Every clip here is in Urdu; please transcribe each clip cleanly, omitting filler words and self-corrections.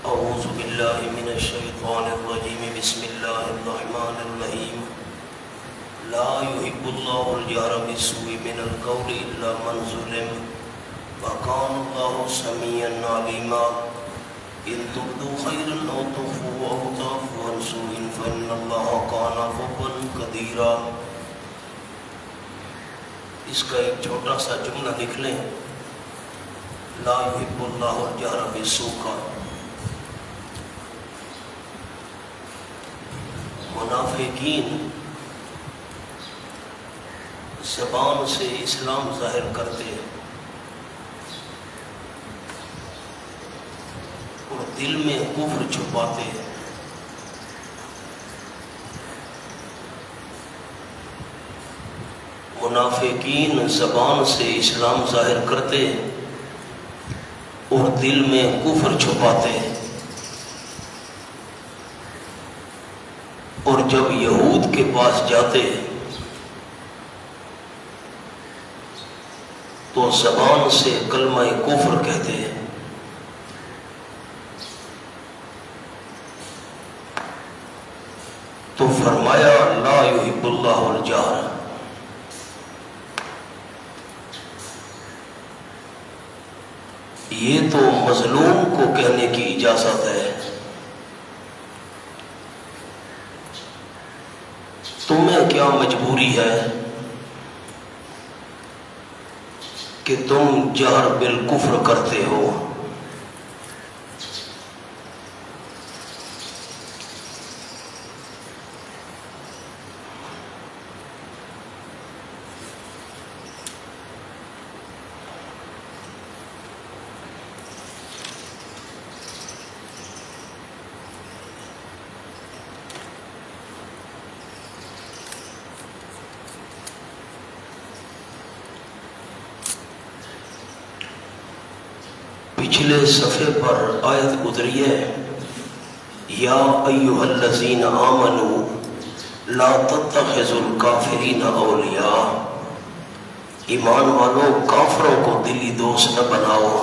أعوذ بالله من الشيطان الرجيم بسم الله الرحمن الرحيم لا يحب الله الجهر بالسوء من القول إلا من ظلم وكان الله سميعا عليما إن تبدوا خيرا أو تخفوه أو تعفوا عن سوء فإن الله كان عفوا قديرا۔ اس کا ایک چھوٹا سا جملہ لکھ لیں، لا يحب الله الجهر بالسوء کا۔ منافقین زبان سے اسلام ظاہر کرتے ہیں اور دل میں کفر چھپاتے ہیں۔ منافقین زبان سے اسلام ظاہر کرتے ہیں اور دل میں کفر چھپاتے ہیں، اور جب یہود کے پاس جاتے تو زبان سے کلمہ کفر کہتے ہیں۔ تو فرمایا لا يحب اللہ الجہر، یہ تو مظلوم کو کہنے کی اجازت ہے، تمہیں کیا مجبوری ہے کہ تم جہر بالکفر کرتے ہو۔ پچھلے صفحے پر آیت گزری ہے، یا ایھا الذین آمنوا لا تتخذوا الکافرین اولیاء، ایمان والو کافروں کو دلی دوست نہ بناؤ۔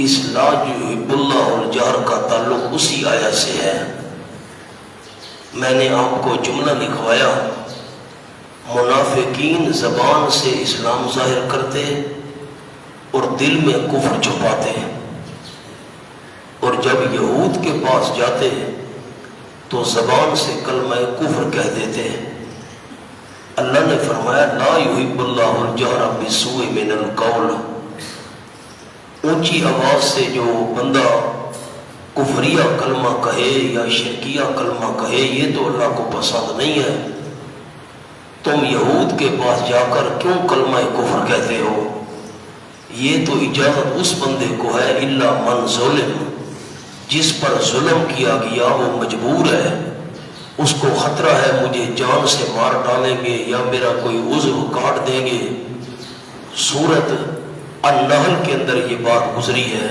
اس لا یحب اللہ الجہر کا تعلق اسی آیت سے ہے۔ میں نے آپ کو جملہ لکھوایا، منافقین زبان سے اسلام ظاہر کرتے اور دل میں کفر چھپاتے ہیں، اور جب یہود کے پاس جاتے تو زبان سے کلمہ کفر کہہ دیتے ہیں۔ اللہ نے فرمایا لا يحب اللہ الجہر بالسوء من القول، اونچی آواز سے جو بندہ کفریہ کلمہ کہے یا شرکیہ کلمہ کہے یہ تو اللہ کو پسند نہیں ہے۔ تم یہود کے پاس جا کر کیوں کلمہ کفر کہتے ہو؟ یہ تو اجازت اس بندے کو ہے الا من ظلم، جس پر ظلم کیا گیا وہ مجبور ہے، اس کو خطرہ ہے مجھے جان سے مار ڈالیں گے یا میرا کوئی عضو کاٹ دیں گے۔ سورۃ النحل کے اندر یہ بات گزری ہے،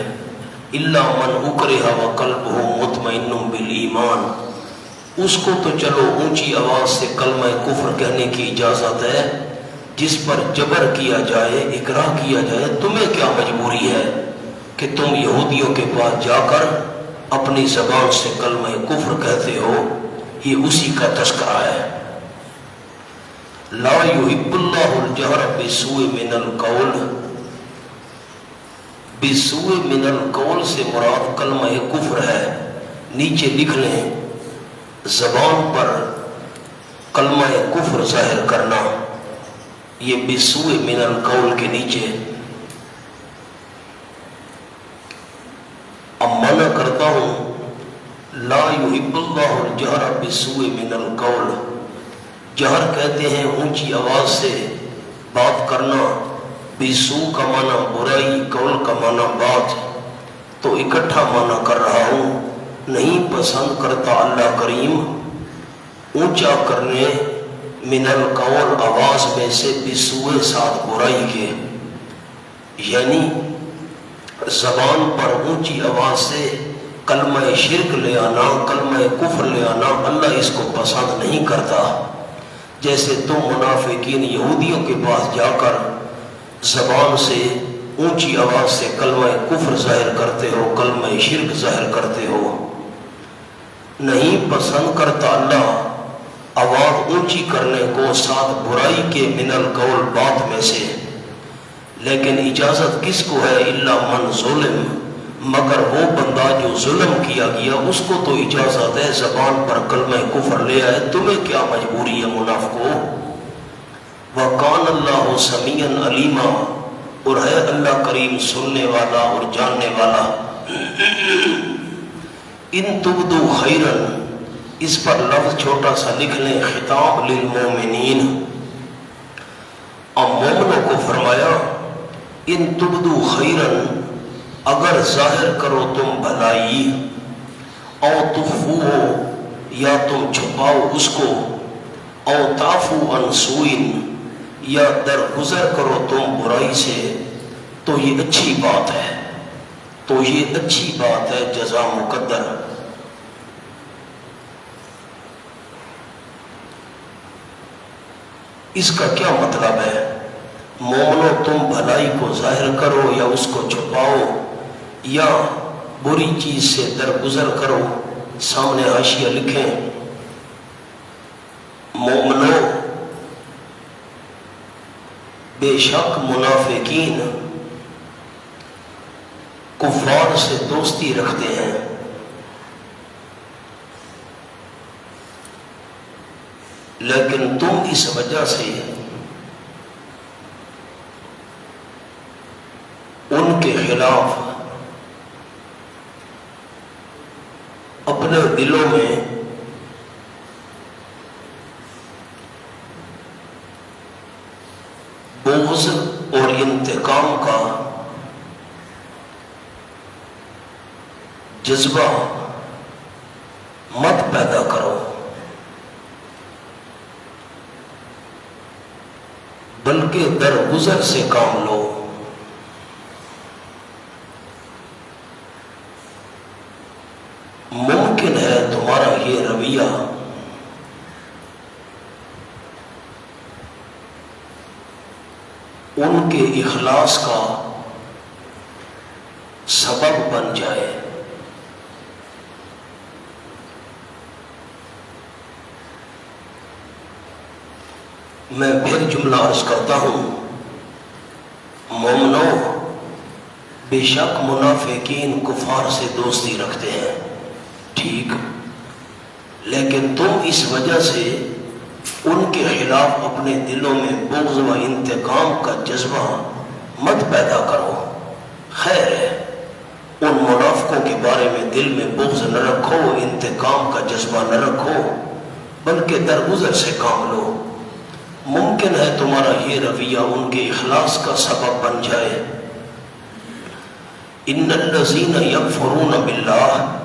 الا من اکرہ وقلبہ مطمئن بالایمان، اس کو تو چلو اونچی آواز سے کلمہ کفر کہنے کی اجازت ہے، جس پر جبر کیا جائے، اکراہ کیا جائے، تمہیں کیا مجبوری ہے کہ تم یہودیوں کے پاس جا کر اپنی زبان سے کلمہ کفر کہتے ہو؟ یہ اسی کا تذکرہ ہے۔ لا يحب اللہ الجہر بالسوء من القول، بالسوء من القول سے مراد کلمہ کفر ہے۔ نیچے لکھ لیں، زبان پر کلمہ کفر ظاہر کرنا، یہ بالسوء من القول کے نیچے۔ اب منع کرتا ہوں، لا يحب اللہ الجہر بالسوء من القول، جہر کہتے ہیں اونچی آواز سے بات کرنا، بالسوء کا معنی برائی، قول کا معنی بات، تو اکٹھا معنی کر رہا ہوں۔ نہیں پسند کرتا اللہ کریم اونچا کرنے من القول آواز میں سے بالسوء ساتھ برائی کے، یعنی زبان پر اونچی آواز سے کلمہ شرک لے آنا، کلمہ کفر لے آنا، اللہ اس کو پسند نہیں کرتا۔ جیسے تم منافقین یہودیوں کے پاس جا کر زبان سے اونچی آواز سے کلمہ کفر ظاہر کرتے ہو، کلمہ شرک ظاہر کرتے ہو۔ نہیں پسند کرتا اللہ آواز اونچی کرنے کو ساتھ برائی کے من القول بات میں سے، لیکن اجازت کس کو ہے؟ الا من ظلم، مگر وہ بندہ جو ظلم کیا گیا اس کو تو اجازت ہے زبان پر کلمہ کفر لے آئے، تمہیں کیا مجبوری ہے منافقو؟ وَقَانَ اللَّهُ سَمِيعًا عَلِيمًا، اور ہے اللہ کریم سننے والا اور جاننے والا۔ ان تبدو خیرن، اس پر لفظ چھوٹا سا لکھ لیں، خطاب للمومنین، اب مومنوں کو فرمایا ان تبدو خیرن، اگر ظاہر کرو تم بھلائی، او تخفو، یا تم چھپاؤ اس کو، او تعفو عن سوء، یا درگزر کرو تم برائی سے، تو یہ اچھی بات ہے، تو یہ اچھی بات ہے، جزا مقدر۔ اس کا کیا مطلب ہے؟ مومنو تم بھلائی کو ظاہر کرو یا اس کو چھپاؤ یا بری چیز سے درگزر کرو، سامنے حاشیہ لکھیں، مومنو بے شک منافقین کفار سے دوستی رکھتے ہیں، لیکن تم اس وجہ سے ان کے خلاف اپنے دلوں میں بغض اور انتقام کا جذبہ مت پیدا کرو، بلکہ درگزر سے کام لو۔ ممکن ہے تمہارا یہ رویہ ان کے اخلاص کا سبب بن جائے، میں پھر جملہ عرض کرتا ہوں، مومنو بے شک منافقین کفار سے دوستی رکھتے ہیں، ٹھیک، لیکن تم اس وجہ سے ان کے خلاف اپنے دلوں میں بغض و انتقام کا جذبہ مت پیدا کرو۔ خیر ہے، ان منافقوں کے بارے میں دل میں بغض نہ رکھو، انتقام کا جذبہ نہ رکھو، بلکہ درگزر سے کام لو۔ ممکن ہے تمہارا یہ رویہ ان کے اخلاص کا سبب بن جائے۔ ان الذین یکفرون باللہ،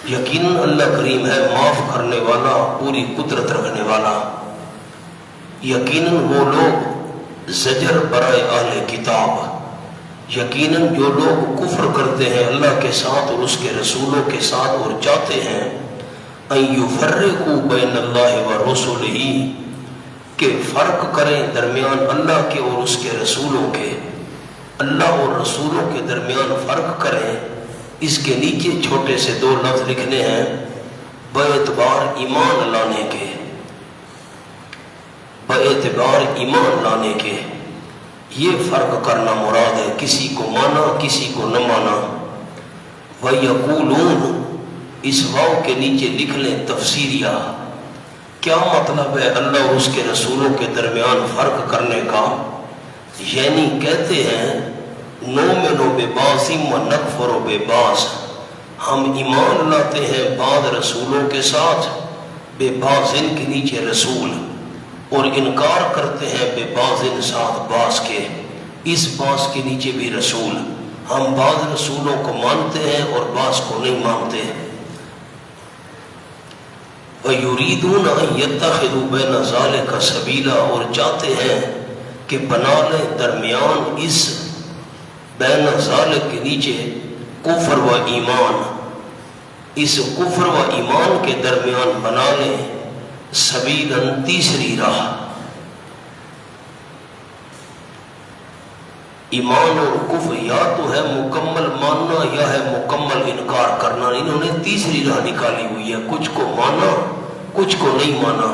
یقیناً اللہ کریم ہے معاف کرنے والا، پوری قدرت رکھنے والا۔ یقیناً وہ لوگ زجر برائے اہل کتاب، یقیناً جو لوگ کفر کرتے ہیں اللہ کے ساتھ اور اس کے رسولوں کے ساتھ اور چاہتے ہیں ان یفرقوا بین اللہ و رسولہ، کہ فرق کریں درمیان اللہ کے اور اس کے رسولوں کے، اللہ اور رسولوں کے درمیان فرق کریں۔ اس کے نیچے چھوٹے سے دو لفظ لکھنے ہیں، باعتبار ایمان لانے کے، باعتبار ایمان لانے کے، یہ فرق کرنا مراد ہے، کسی کو مانا کسی کو نہ مانا۔ وَيَقُولُونَ، اس واو کے نیچے لکھ لیں تفسیریہ، کیا مطلب ہے اللہ اور اس کے رسولوں کے درمیان فرق کرنے کا؟ یعنی کہتے ہیں نؤمن ببعض ونکفر ببعض، ہم ایمان لاتے ہیں بعض رسولوں کے ساتھ، ببعض کے نیچے رسول، اور انکار کرتے ہیں ببعض ساتھ بعض کے، اس بعض کے نیچے بھی رسول، ہم بعض رسولوں کو مانتے ہیں اور بعض کو نہیں مانتے۔ وَيُرِيدُونَ أَن يَتَّخِذُوا بَيْنَ ذَلِكَ سَبِيلًا، اور چاہتے ہیں کہ بنا لیں درمیان اس بین ذالک کے نیچے کفر و ایمان، اس کفر و ایمان کے درمیان بنا لیں سبیلاً، تیسری راہ۔ ایمان اور کفر یا تو ہے مکمل ماننا یا ہے مکمل انکار کرنا. انہوں نے تیسری راہ نکالی ہوئی ہے، کچھ کو مانا کچھ کو نہیں مانا.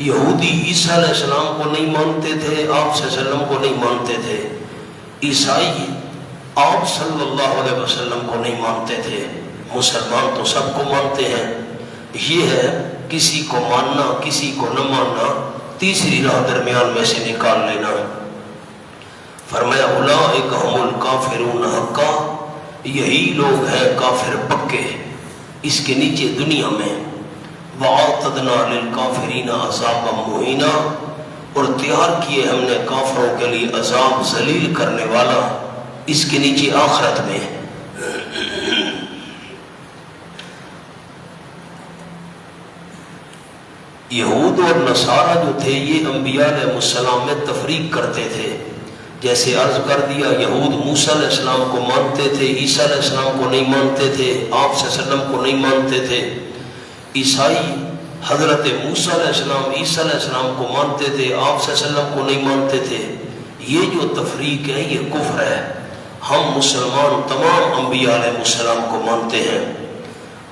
یہودی عیسیٰ علیہ السلام کو نہیں مانتے تھے، آپ صلی اللہ علیہ وسلم کو نہیں مانتے تھے. عیسائی آپ صلی اللہ علیہ وسلم کو نہیں مانتے تھے. مسلمان تو سب کو مانتے ہیں. یہ ہے کسی کو ماننا کسی کو نہ ماننا، تیسری راہ درمیان میں سے نکال لینا. فرمایا اولئک ھم الکافرون حقا، یہی لوگ ہیں کافر پکے. اس کے نیچے دنیا میں وَأَعْتَدْنَا لِلْكَافِرِينَ عَذَابًا مُهِينًا، اور تیار کیے ہم نے کافروں کے لیے عذاب ذلیل کرنے والا. اس کے نیچے آخرت میں یہود اور نصارہ جو تھے یہ انبیاء علیہ السلام میں تفریق کرتے تھے. جیسے عرض کر دیا، یہود موسیٰ علیہ السلام کو مانتے تھے، عیسیٰ علیہ السلام کو نہیں مانتے تھے، آپ صلی اللہ علیہ وسلم کو نہیں مانتے تھے. عیسائی حضرت موسیٰ علیہ السلام عیسیٰ علیہ السلام کو مانتے تھے، آپ صلی اللہ علیہ وسلم کو نہیں مانتے تھے. یہ جو تفریق ہے یہ کفر ہے. ہم مسلمان تمام انبیاء علیہ السلام کو مانتے ہیں.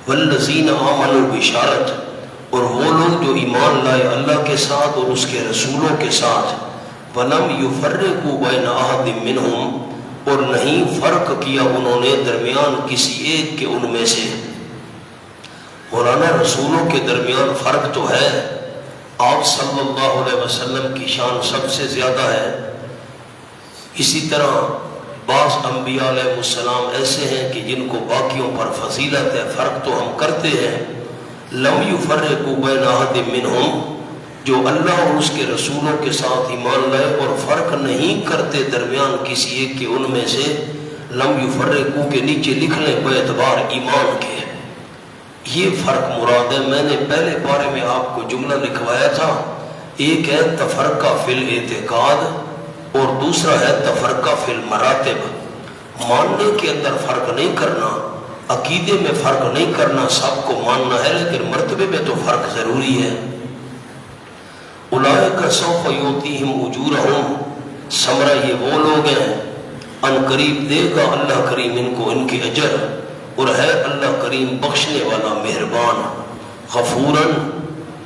والذین آمنوا بشارت، اور وہ لوگ جو ایمان لائے اللہ کے ساتھ اور اس کے رسولوں کے ساتھ. وَلَمْ يُفَرِّقُوا بَيْنَ أَحَدٍ مِّنْهُمْ، اور نہیں فرق کیا انہوں نے درمیان کسی ایک کے ان میں سے. مولانا رسولوں کے درمیان فرق تو ہے، آپ صلی اللہ علیہ وسلم کی شان سب سے زیادہ ہے. اسی طرح بعض انبیاء علیہ السلام ایسے ہیں کہ جن کو باقیوں پر فضیلت ہے، فرق تو ہم کرتے ہیں. لم يفرقوا بین احد منہم، جو اللہ اور اس کے رسولوں کے ساتھ ایمان لائے اور فرق نہیں کرتے درمیان کسی ایک کے ان میں سے. لم یفرقوا کے نیچے لکھ لیں باعتبار ایمان کے. یہ فرق مراد ہے. میں نے پہلے بارے میں آپ کو جملہ لکھوایا تھا، ایک ہے تفرقہ فی الاعتقاد اور دوسرا ہے تفرقہ فی المراتب. ماننے کے اندر فرق نہیں کرنا، عقیدے میں فرق نہیں کرنا، سب کو ماننا ہے، لیکن مرتبے میں تو فرق ضروری ہے. اولئک سوف یؤتیہم اجورہم، ثمرہ یہ وہ لوگ ہیں ان قریب دے گا اللہ کریم ان کو ان کے اجر، اور ہے اللہ کریم بخشنے والا مہربان. غفوراً،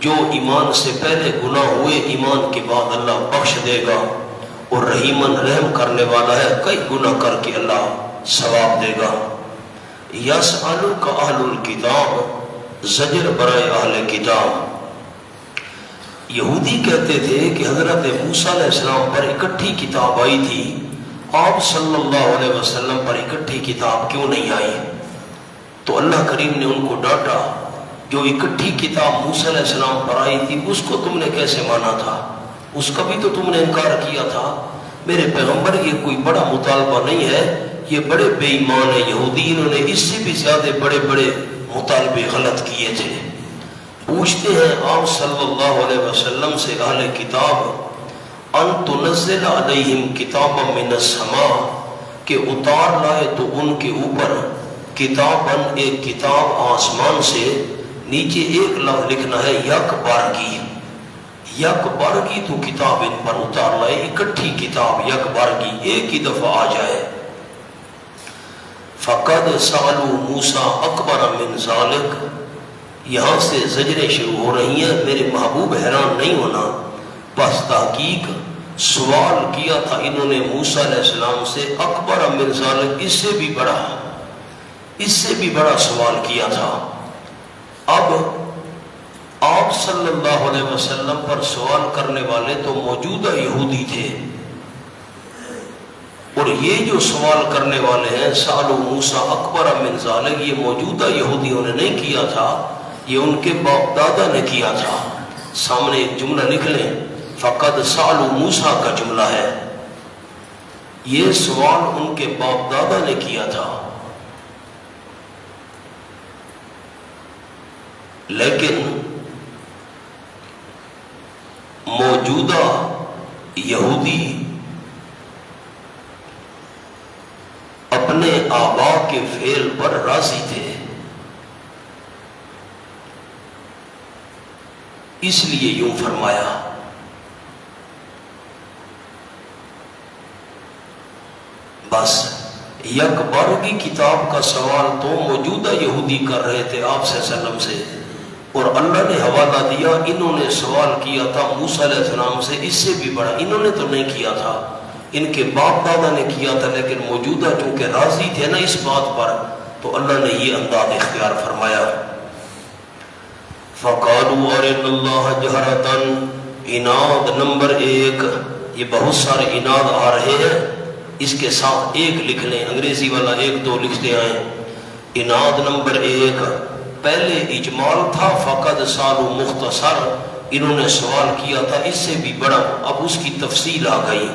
جو ایمان سے پہلے گناہ ہوئے ایمان کے بعد اللہ بخش دے گا، اور رحیماً رحم کرنے والا ہے، کئی گناہ کر کے اللہ ثواب دے گا. یسألک اہل الکتاب، زجر برائے اہل کتاب. یہودی کہتے تھے کہ حضرت موسیٰ علیہ السلام پر اکٹھی کتاب آئی تھی، آپ صلی اللہ علیہ وسلم پر اکٹھی کتاب کیوں نہیں آئی؟ تو اللہ کریم نے ان کو ڈانٹا، جو اکٹھی کتاب موسیٰ علیہ السلام پر آئی تھی اس کو تم نے کیسے مانا تھا؟ اس کا بھی تو تم نے انکار کیا تھا. میرے پیغمبر یہ کوئی بڑا مطالبہ نہیں ہے، یہ بڑے بے ایمان ہیں یہودی، انہوں نے اس سے بھی زیادہ بڑے بڑے مطالبے غلط کیے تھے. پوچھتے ہیں آپ صلی اللہ علیہ وسلم سے اہل کتاب، ان تنزل علیہم کتابا من السماء، کہ اتار لائے تو ان کے اوپر کتاباً ایک کتاب آسمان سے. نیچے ایک لفظ لکھنا ہے یک بارگی، یک بارگی تو کتاب ان پر اتار لائے، اکٹھی کتاب یک بارگی ایک ہی دفعہ آ جائے. فقد سألوا موسیٰ اکبر من ذالک، یہاں سے زجریں شروع ہو رہی ہیں. میرے محبوب حیران نہیں ہونا، بس تحقیق سوال کیا تھا انہوں نے موسیٰ علیہ السلام سے اکبر من ذالک، اس سے بھی بڑا سوال کیا تھا. اب آپ صلی اللہ علیہ وسلم پر سوال کرنے والے تو موجودہ یہودی تھے، اور یہ جو سوال کرنے والے ہیں سألوا موسیٰ اکبر من ذالک، یہ موجودہ یہودیوں نے نہیں کیا تھا، یہ ان کے باپ دادا نے کیا تھا. سامنے ایک جملہ لکھ لیں، فقد سألوا موسیٰ کا جملہ ہے، یہ سوال ان کے باپ دادا نے کیا تھا. لیکن موجودہ یہودی اپنے آبا کے فعل پر راضی تھے، اس لیے یوں فرمایا. اس لیے یوں فرمایا. بس یک بار کی کتاب کا سوال تو موجودہ یہودی کر رہے تھے آپ صلی اللہ علیہ وسلم سے، اور اللہ نے حوالہ دیا انہوں نے سوال کیا تھا موسیٰ علیہ السلام سے اس سے بھی بڑا، انہوں نے تو نہیں کیا تھا، ان کے باپ دادا نے کیا تھا، لیکن موجودہ چونکہ راضی تھے نا اس بات پر تو اللہ نے یہ انداز اختیار فرمایا۔ فَقَالُوا أَرِنَا اللَّهَ جَهْرَةً، اناد نمبر 1، یہ بہت سارے اناد آ رہے ہیں، اس کے ساتھ ایک لکھ لیں، انگریزی والا 1 2 لکھتے آئیں۔ اناد نمبر 1 پہلے اجمال تھا، فقد سالو مختصر، انہوں نے سوال کیا تھا اس سے بھی بڑا، اب اس کی تفصیل آ گئی۔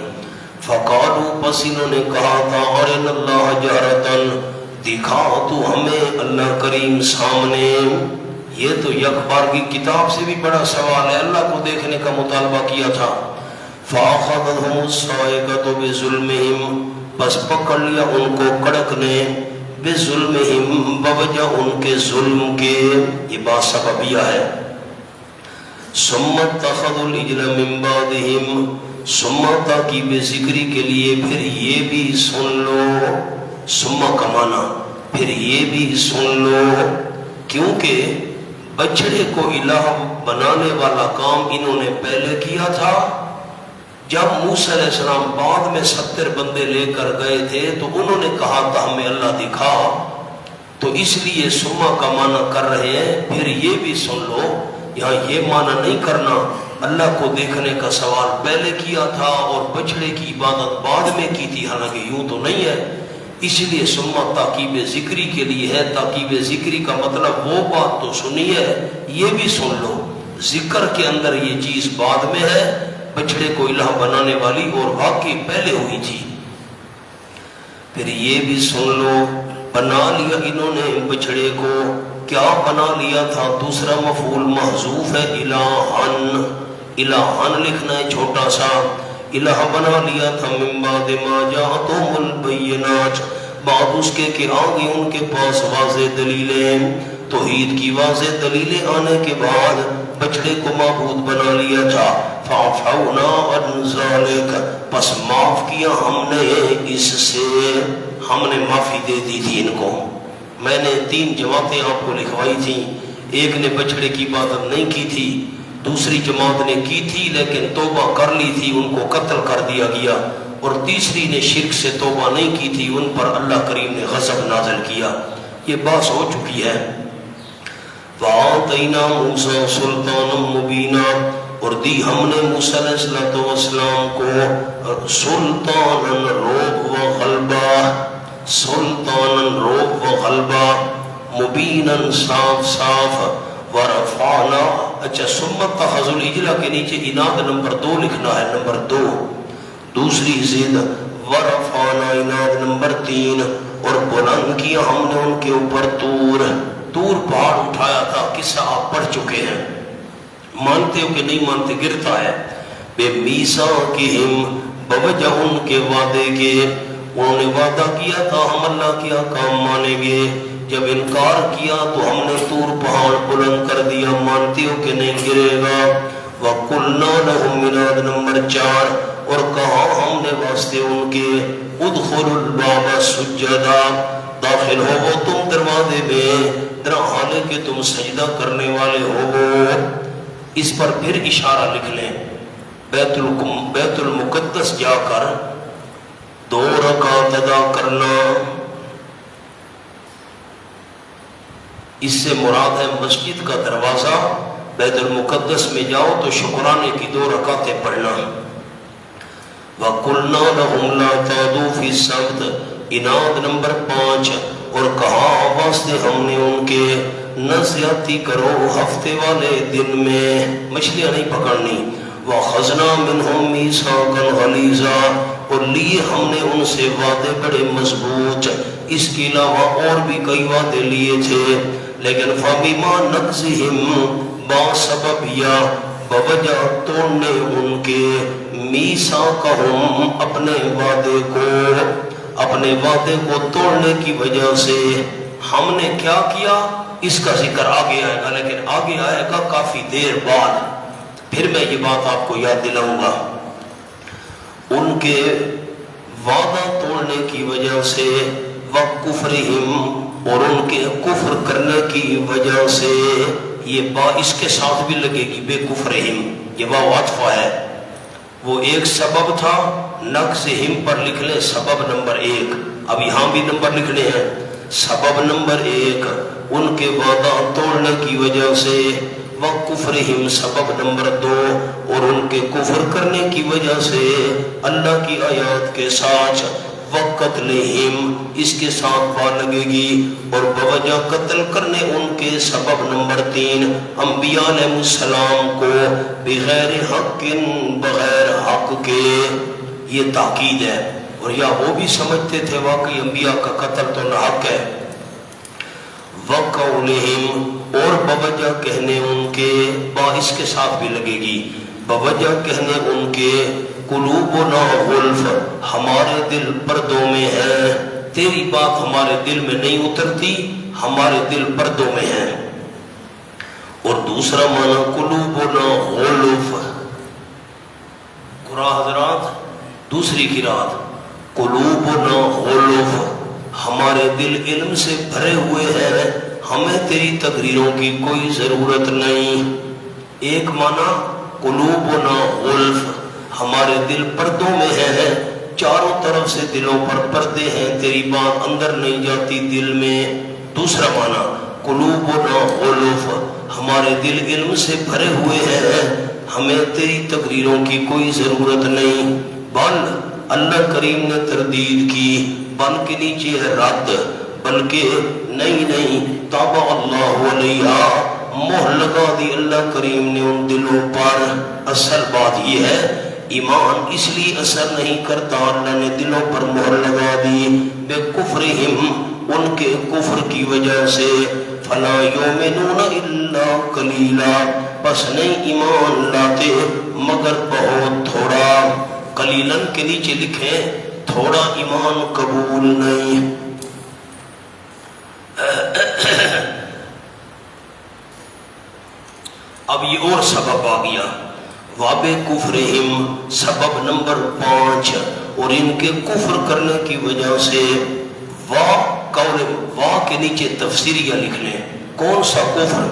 فقالو، پس انہوں نے کہا تھا ارنا اللہ جہرتن، دکھا تو ہمیں اللہ کریم سامنے، یہ تو یک بار کی کتاب سے بھی بڑا سوال ہے، اللہ کو دیکھنے کا مطالبہ کیا تھا۔ فاخذتهم الصاعقۃ بظلمهم، بس پکڑ لیا ان کو کڑک نے، بظلمهم بوجہ ان کے ظلم کے، یہ بات سببیہ ہے۔ ثم اتخذوا العجل من بعدهم، ثم تاکیب ذکری کے لیے پھر یہ بھی سن لو، ثم کمانا پھر یہ بھی سن لو، کیونکہ بچڑے کو الہ بنانے والا کام انہوں نے پہلے کیا تھا، جب موسیٰ علیہ السلام بعد میں 70 بندے لے کر گئے تھے تو انہوں نے کہا تھا ہمیں اللہ دکھا، تو اس لیے سما کا معنی کر رہے ہیں پھر یہ بھی سن لو، یہاں یہ معنی نہیں کرنا اللہ کو دیکھنے کا سوال پہلے کیا تھا اور بچڑے کی عبادت بعد میں کی تھی، حالانکہ یوں تو نہیں ہے، اس لیے سما تاکیب ذکری کے لیے ہے۔ تاکیب ذکری کا مطلب وہ بات تو سنی ہے، یہ بھی سن لو، ذکر کے اندر یہ چیز بعد میں ہے، بچڑے کو الہ بنانے والی اور واقعی پہلے ہوئی تھی، پھر یہ بھی سن لو، بنا لیا انہوں نے بچڑے کو، کیا بنا لیا تھا؟ دوسرا مفعول محذوف ہے، الہن، الہن لکھنا ہے چھوٹا سا، الہ بنا لیا تھا من بعد ما جاءتهم البینات، بعد اس کے کہ آگے ان کے پاس واضح دلیلیں، توحید کی واضح دلیلیں آنے کے بعد بچڑے کو معبود بنا لیا تھا۔ فعفونا عن ذلک، پس معاف کیا ہم نے اس سے، ہم نے معافی دے دی تھی ان کو۔ میں نے 3 جماعتیں آپ کو لکھوائی تھیں، ایک نے بچڑے کی عبادت نہیں کی تھی، دوسری جماعت نے کی تھی لیکن توبہ کر لی تھی، ان کو قتل کر دیا گیا، اور تیسری نے شرک سے توبہ نہیں کی تھی، ان پر اللہ کریم نے غضب نازل کیا، یہ بات ہو چکی ہے۔ وَآتَيْنَا مُوسَىٰ سُلْطَانًا مُبِينًا، اور دی ہم نے موسیٰ علیہ السلام کو سلطاناً روب و غلبہ، سلطاناً روب و غلبہ، مبیناً صاف صاف، ورفعنا، اچھا سمت تخذ العجلہ کے نیچے اناد نمبر 2 لکھنا ہے، نمبر 2 دوسری زید، ورفعنا اناد نمبر 3، اور بلند کیا ہم نے ان کے اوپر طور، طور پہاڑ اٹھایا تھا، قصہ آپ پڑھ چکے ہیں، مانتے ہو کہ نہیں مانتے؟ گرتا ہے، بے میثاقہم، بوجہ ان کے وعدے کے، انہوں نے وعدہ کیا تھا ہم اللہ کے احکام مانیں گے، جب انکار کیا تو ہم نے طور پہاڑ بلند کر دیا، مانتے ہو کہ نہیں گرے گا؟ وَقُلْنَا لَهُمْ مناد نمبر 4، اور کہا ہم نے واسطے ان کے ادخلوا الباب سجدا، داخل ہو وہ تم دروازے میں در حالے کہ تم سجدہ کرنے والے ہو۔ اس پر پھر اشارہ لکھ لیں، بیت المقدس جا کر 2 رکعت ادا کرنا، اس سے مراد ہے مسجد کا دروازہ، بیت المقدس میں جاؤ تو شکرانے کی 2 رکعتیں پڑھنا۔ وَقُلْنَا لَهُمْ لَا تَعْدُوا فِي السَّبْتِ، اناد نمبر 5، اور کہا واسطے ہم نے ان کے نہ زیادتی کرو ہفتے والے دن میں، مچھلیاں نہیں پکڑنی۔ وَأَخَذْنَا مِنْهُمْ مِيثَاقًا غَلِيظًا، اور لیے ہم نے ان سے وعدے بڑے مضبوط، اس کے علاوہ اور بھی کئی وعدے لیے تھے، لیکن فَبِمَا نَقْضِهِمْ، باسبب یا بوجہ توڑنے ان کے، میثاقہم، اپنے وعدے کو توڑنے کی وجہ سے ہم نے کیا کیا، اس کا ذکر آگے آئے گا، لیکن آگے آئے گا کافی دیر بعد، پھر میں یہ بات آپ کو یاد دلاؤں گا۔ ان کے وعدہ توڑنے کی وجہ سے، وَكُفْرِهِمْ اور ان کے کفر کرنے کی وجہ سے، یہ با اس کے ساتھ بھی لگے گی، بے کفرہم، یہ با عطف ہے، وہ ایک سبب تھا، نقص ہم پر لکھ لیں سبب نمبر 1، اب یہاں بھی نمبر لکھنے ہیں، سبب نمبر 1 ان کے وعدہ توڑنے کی وجہ سے، وَكُفْرِهِمْ سبب نمبر 2 اور ان کے کفر کرنے کی وجہ سے اللہ کی آیات کے ساتھ، وَقَتْلِهِمْ اس کے ساتھ با لگے گی، اور بوجہ قتل کرنے ان کے سبب نمبر 3 انبیاء علیہ السلام کو بغیر حق، بغیر حق کے، یہ تاکید ہے، اور یا وہ بھی سمجھتے تھے واقعی انبیاء کا قتل تو ناحق ہے، وَقَوْلِهِمْ اور بوجہ کہنے ان کے، با اس کے ساتھ بھی لگے گی، بوجہ کہنے ان کے، قلوبنا غلف ہمارے دل پردوں میں ہیں، تیری بات ہمارے دل میں نہیں اترتی، ہمارے دل پردوں میں ہیں، اور دوسرا معنی قلوبنا غلف، قرآن حضرات دوسری قرات، قلوبنا غلف ہمارے دل علم سے بھرے ہوئے ہیں، ہمیں تیری تقریروں کی کوئی ضرورت نہیں، ایک معنی قلوبنا غلف ہمارے دل پردوں میں ہیں، چاروں طرف سے دلوں پر پردے ہیں، تیری بات اندر نہیں جاتی دل میں، دوسرا معنی قلوبنا غلف ہمارے دل علم سے بھرے ہوئے ہیں، ہمیں تیری تقریروں کی کوئی ضرورت نہیں، بل اللہ کریم نے تردید کی، بل کے نیچے ہے رد، بلکہ نہیں تابع اللہ علیہا مہر لگا دی اللہ کریم نے ان دلوں پر، اصل بات یہ ہے ایمان اس لیے اثر نہیں کرتا، اللہ نے دلوں پر مہر لگا دی، بے کفرہم ان کے کفر کی وجہ سے، فلا یؤمنون الا قلیلا بس نہیں ایمان لاتے مگر بہت تھوڑا، قلیلاً کے نیچے لکھیں تھوڑا ایمان قبول نہیں، اب یہ اور سبب آ گیا، واب کفرہم سبب نمبر 5 اور ان کے کفر کرنے کی وجہ سے، وا کے نیچے تفسیریہ لکھ لیں، کون سا کفر،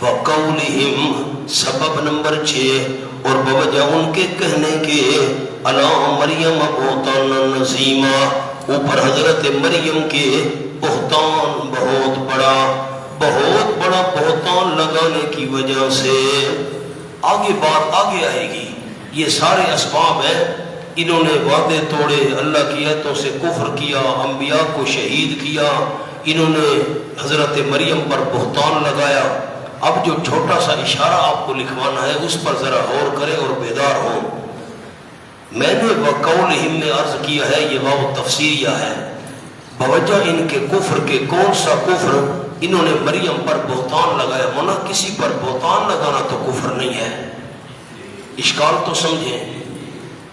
وقولہم سبب نمبر 6 اور بوجہ ان کے کہنے کے، علی مریم بہتان عظیما اوپر حضرت مریم کے بہتان بہت بڑا بہتان لگانے کی وجہ سے، آگے بات آگے آئے گی، یہ سارے اسباب ہیں، انہوں نے وعدے توڑے، اللہ کی آیتوں سے کفر کیا، انبیاء کو شہید کیا، انہوں نے حضرت مریم پر بہتان لگایا، اب جو چھوٹا سا اشارہ آپ کو لکھوانا ہے اس پر ذرا غور کریں اور بیدار ہوں، میں نے وقولہم میں عرض کیا ہے یہ واو تفسیریہ ہے، بوجہ ان کے کفر کے، کون سا کفر، انہوں نے مریم پر بہتان لگایا، ہونا کسی پر بہتان لگانا تو کفر نہیں ہے، اشکال تو سمجھیں،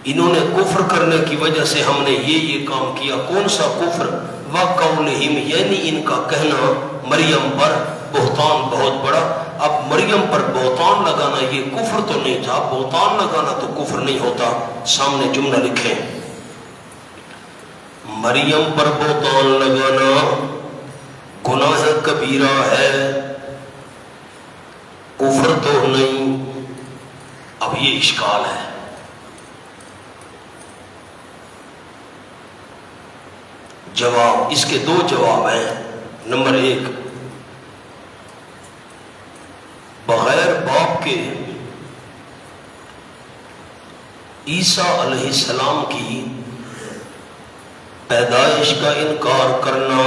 انہوں نے کفر کرنے کی وجہ سے ہم نے یہ کام کیا، کون سا کفر، وقولہم یعنی ان کا کہنا مریم پر بہتان بہت بڑا، اب مریم پر بہتان لگانا یہ کفر تو نہیں تھا، بہتان لگانا تو کفر نہیں ہوتا، سامنے جملہ لکھیں، مریم پر بہتان لگانا گناہ کبیرہ ہے، کفر تو نہیں، اب یہ اشکال ہے، جواب اس کے 2 جواب ہیں، نمبر 1 بغیر باپ کے عیسیٰ علیہ السلام کی پیدائش کا انکار کرنا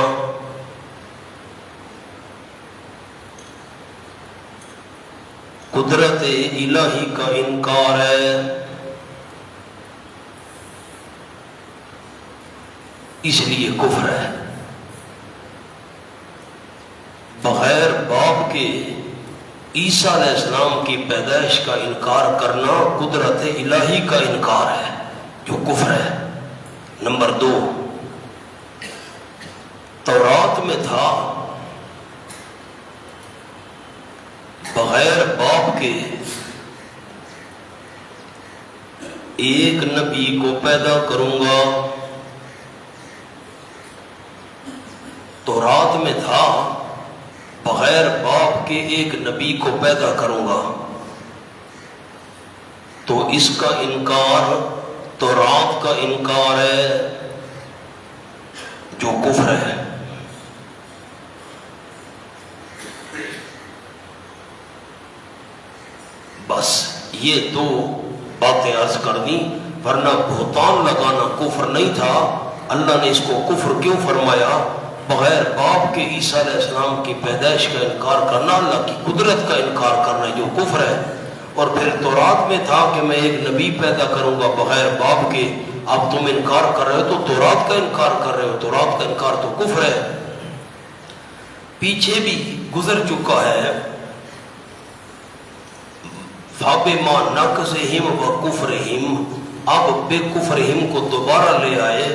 قدرت الہی کا انکار ہے، اس لیے کفر ہے، بغیر باپ کے عیسیٰ علیہ السلام کی پیدائش کا انکار کرنا قدرت الہی کا انکار ہے جو کفر ہے، نمبر 2 تورات میں تھا بغیر باپ کے ایک نبی کو پیدا کروں گا. تورات میں تھا بغیر باپ کے ایک نبی کو پیدا کروں گا. تو اس کا انکار تورات کا انکار ہے جو کفر ہے. بس یہ دو باتیں عرض کر دیں، ورنہ بہتان لگانا کفر نہیں تھا. اللہ نے اس کو کفر کیوں فرمایا؟ بغیر باپ کے عیسیٰ علیہ السلام کی پیدائش کا انکار کرنا اللہ کی قدرت کا انکار کرنا جو کفر ہے. اور پھر تورات میں تھا کہ میں ایک نبی پیدا کروں گا بغیر باپ کے. اب تم انکار کر رہے ہو تو تورات کا انکار کر رہے ہو. تورات کا انکار تو کفر ہے. پیچھے بھی گزر چکا ہے. فَبِمَا نَقْضِهِمْ وَكُفْرِهِمْ، اب بے کفرہم کو دوبارہ لے آئے.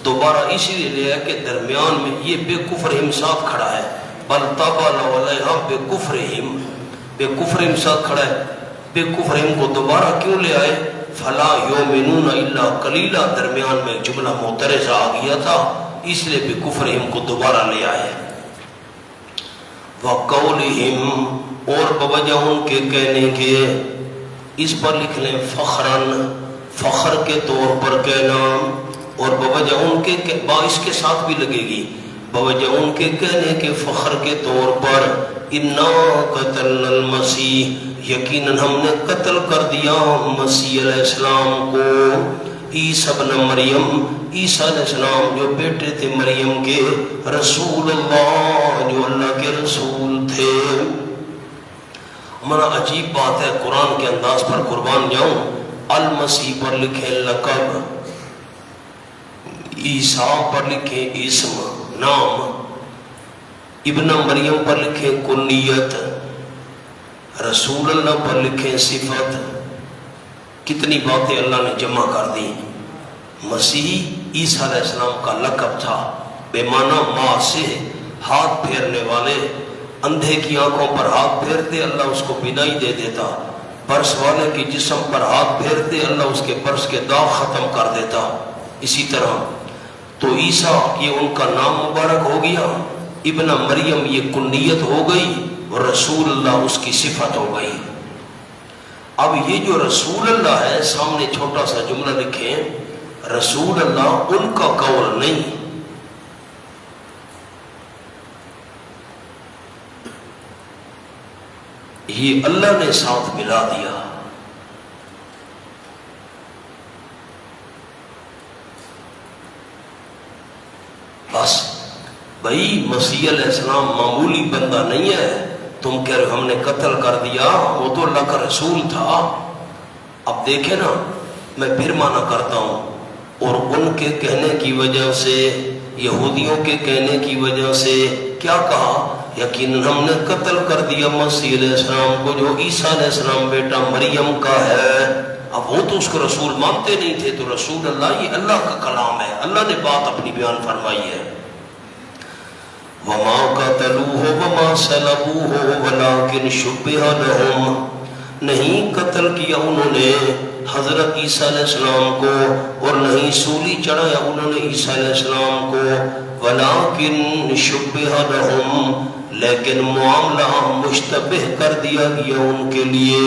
دوبارہ اس لیے لے آئے کہ درمیان میں یہ بے کفرہم ساتھ کھڑا ہے. بل طبع علیہم بے کفرہم، بے کفرہم ساتھ کھڑا ہے. بے کفرہم کو دوبارہ کیوں لے آئے؟ فلا یؤمنون الا قلیلا، درمیان میں جملہ معترضہ آ گیا تھا اس لیے بے کفرہم کو دوبارہ لے آئے. وقولہم، اور بوجہ ان کے کہنے کے، اس پر لکھ لیں فخراً، فخر کے طور پر کہنا. اور بوجہ ان کے باعث کے ساتھ بھی لگے گی، بوجہ ان کے کہنے کے فخر کے طور پر، انا قتلنا المسیح، یقیناً ہم نے قتل کر دیا مسیح علیہ السلام کو. عیسیٰ ابن مریم، عیسیٰ علیہ السلام جو بیٹے تھے مریم کے، رسول اللہ جو اللہ کے رسول تھے. منا عجیب بات ہے، قرآن کے انداز پر قربان جاؤں. المسیح پر لکھے لقب، عیسیٰ پر لکھے اسم نام، ابن مریم پر لکھے کنیت، رسول اللہ پر لکھے صفت. کتنی باتیں اللہ نے جمع کر دی. مسیح عیسیٰ علیہ السلام کا لقب تھا، بے معنی ماں سے ہاتھ پھیرنے والے. اندھے کی آنکھوں پر ہاتھ پھیرتے اللہ اس کو بینائی دے دیتا. برس والے کے جسم پر ہاتھ پھیرتے اللہ اس کے برس کے داغ ختم کر دیتا. اسی طرح تو عیسیٰ یہ ان کا نام مبارک ہو گیا، ابن مریم یہ کنیت ہو گئی، اور رسول اللہ اس کی صفت ہو گئی. اب یہ جو رسول اللہ ہے، سامنے چھوٹا سا جملہ لکھیں، رسول اللہ ان کا قول نہیں، یہ اللہ نے ساتھ ملا دیا. بس بھائی مسیح علیہ السلام معمولی بندہ نہیں ہے. تم کہہ رہے ہم نے قتل کر دیا، وہ تو اللہ کا رسول تھا. اب دیکھیں نا، میں پھر معنی کرتا ہوں. اور ان کے کہنے کی وجہ سے، یہودیوں کے کہنے کی وجہ سے کیا کہا؟ یقیناً ہم نے قتل کر دیا مسیح علیہ السلام کو جو عیسیٰ علیہ السلام بیٹا مریم کا ہے. اب وہ تو اس کو رسول مانتے نہیں تھے. تو رسول اللہ یہ اللہ کا کلام ہے، اللہ نے بات اپنی بیان فرمائی ہے. وما قتلوه وما صلبوه ولكن شبه لهم، نہیں قتل کیا انہوں نے حضرت عیسیٰ علیہ السلام کو، اور نہیں سولی چڑھایا انہوں نے عیسیٰ علیہ السلام کو. ولكن شبه لهم، لیکن معاملہ مشتبہ کر دیا گیا ان کے لیے.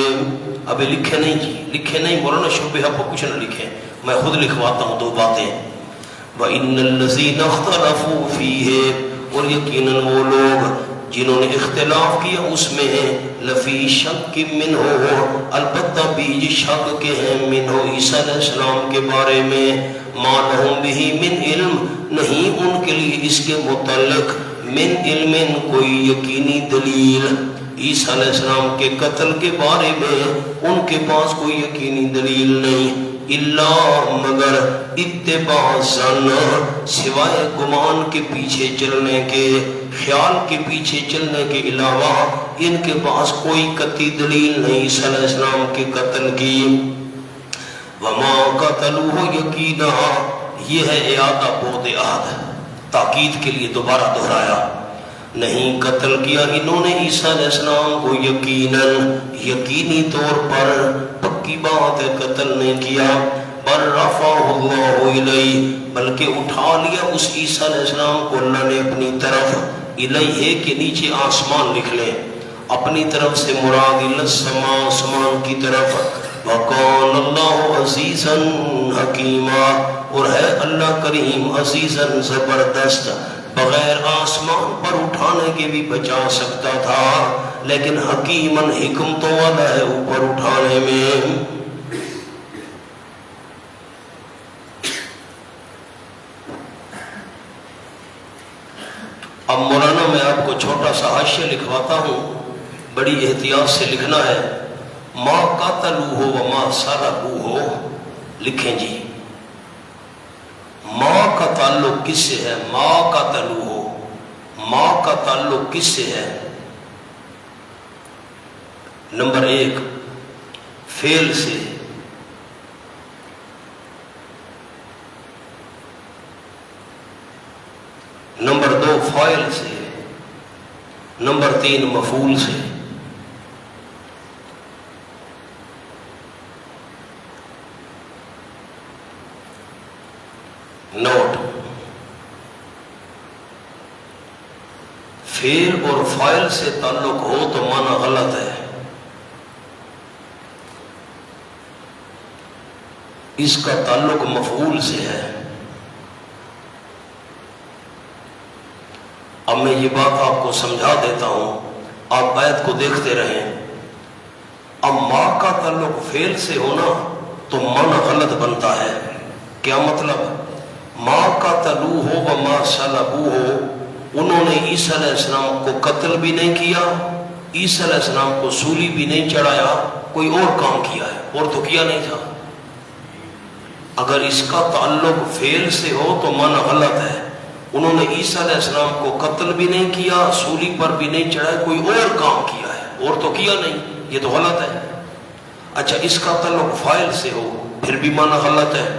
ابھی لکھے نہیں جی، لکھے نہیں، مولانا شبہ پر کچھ نہ لکھیں، میں خود لکھواتا ہوں دو باتیں. وَإِنَّ الَّذِينَ اخْتَلَفُوا فِيهِ، اور یقیناً وہ لوگ جنہوں نے اختلاف کیا اس میں ہیں، لفی شک منہ، البتہ بیج شک کے ہیں، منہ عیسیٰ علیہ السلام کے بارے میں. ما لہم بہ من علم، نہیں ان کے لیے اس کے متعلق من علم کوئی یقینی دلیل. عیسیٰ علیہ السلام کے قتل کے بارے میں ان کے پاس کوئی یقینی دلیل نہیں. اللہ مگر اتباع ظن، سوائے گمان کے پیچھے چلنے کے، خیال کے پیچھے چلنے کے علاوہ ان کے پاس کوئی قطعی دلیل نہیں عیسیٰ علیہ السلام کے قتل کی. وما قتلوہ، یقینا یہ ہے اعادہ بود عہد، تاکید کے لیے دوبارہ دہرایا. نہیں قتل کیا انہوں نے عیسیٰ علیہ السلام کو یقیناً، یقینی طور پر پکی بات ہے قتل نہیں کیا، بل رفعہ اللہ الیہ، بلکہ اٹھا لیا اس عیسیٰ علیہ السلام کو اللہ نے اپنی طرف، الیہ کے نیچے آسمان لکھ لیں، اپنی طرف سے مراد السماء، آسمان کی طرف، وَقَانَ اللَّهُ عَزِيزًا حَكِيمًا، اور ہے اللہ کریم عزیزاً زبردست، بغیر آسمان پر اٹھانے کے بھی بچا سکتا تھا، لیکن حکیماً حکمتوں والا ہے اوپر اٹھانے میں۔ اب مولانا میں آپ کو چھوٹا سا حاشیہ لکھواتا ہوں، بڑی احتیاط سے لکھنا ہے، ما قتلوہ وما صلبوہ، لکھیں جی، ماں کا تعلق کس سے ہے؟ ماں کا تعلق، ماں کا تعلق کس سے ہے؟ نمبر 1 فعل سے، نمبر 2 فاعل سے، نمبر 3 مفعول سے۔ نوٹ، فعل اور فاعل سے تعلق ہو تو معنی غلط ہے، اس کا تعلق مفعول سے ہے۔ اب میں یہ بات آپ کو سمجھا دیتا ہوں، آپ آیت کو دیکھتے رہیں۔ اب ماں کا تعلق فعل سے ہونا تو معنی غلط بنتا ہے۔ کیا مطلب؟ ماں قتلوہ وما صلبوہ، انہوں نے عیسیٰ علیہ السلام کو قتل بھی نہیں کیا، عیسیٰ علیہ السلام کو سولی بھی نہیں چڑھایا، کوئی اور کام کیا ہے، اور تو کیا نہیں تھا۔ اگر اس کا تعلق فعل سے ہو تو معنی غلط ہے، انہوں نے عیسیٰ علیہ السلام کو قتل بھی نہیں کیا، سولی پر بھی نہیں چڑھایا، کوئی اور کام کیا ہے، اور تو کیا نہیں، یہ تو غلط ہے۔ اچھا اس کا تعلق فاعل سے ہو پھر بھی معنی غلط ہے۔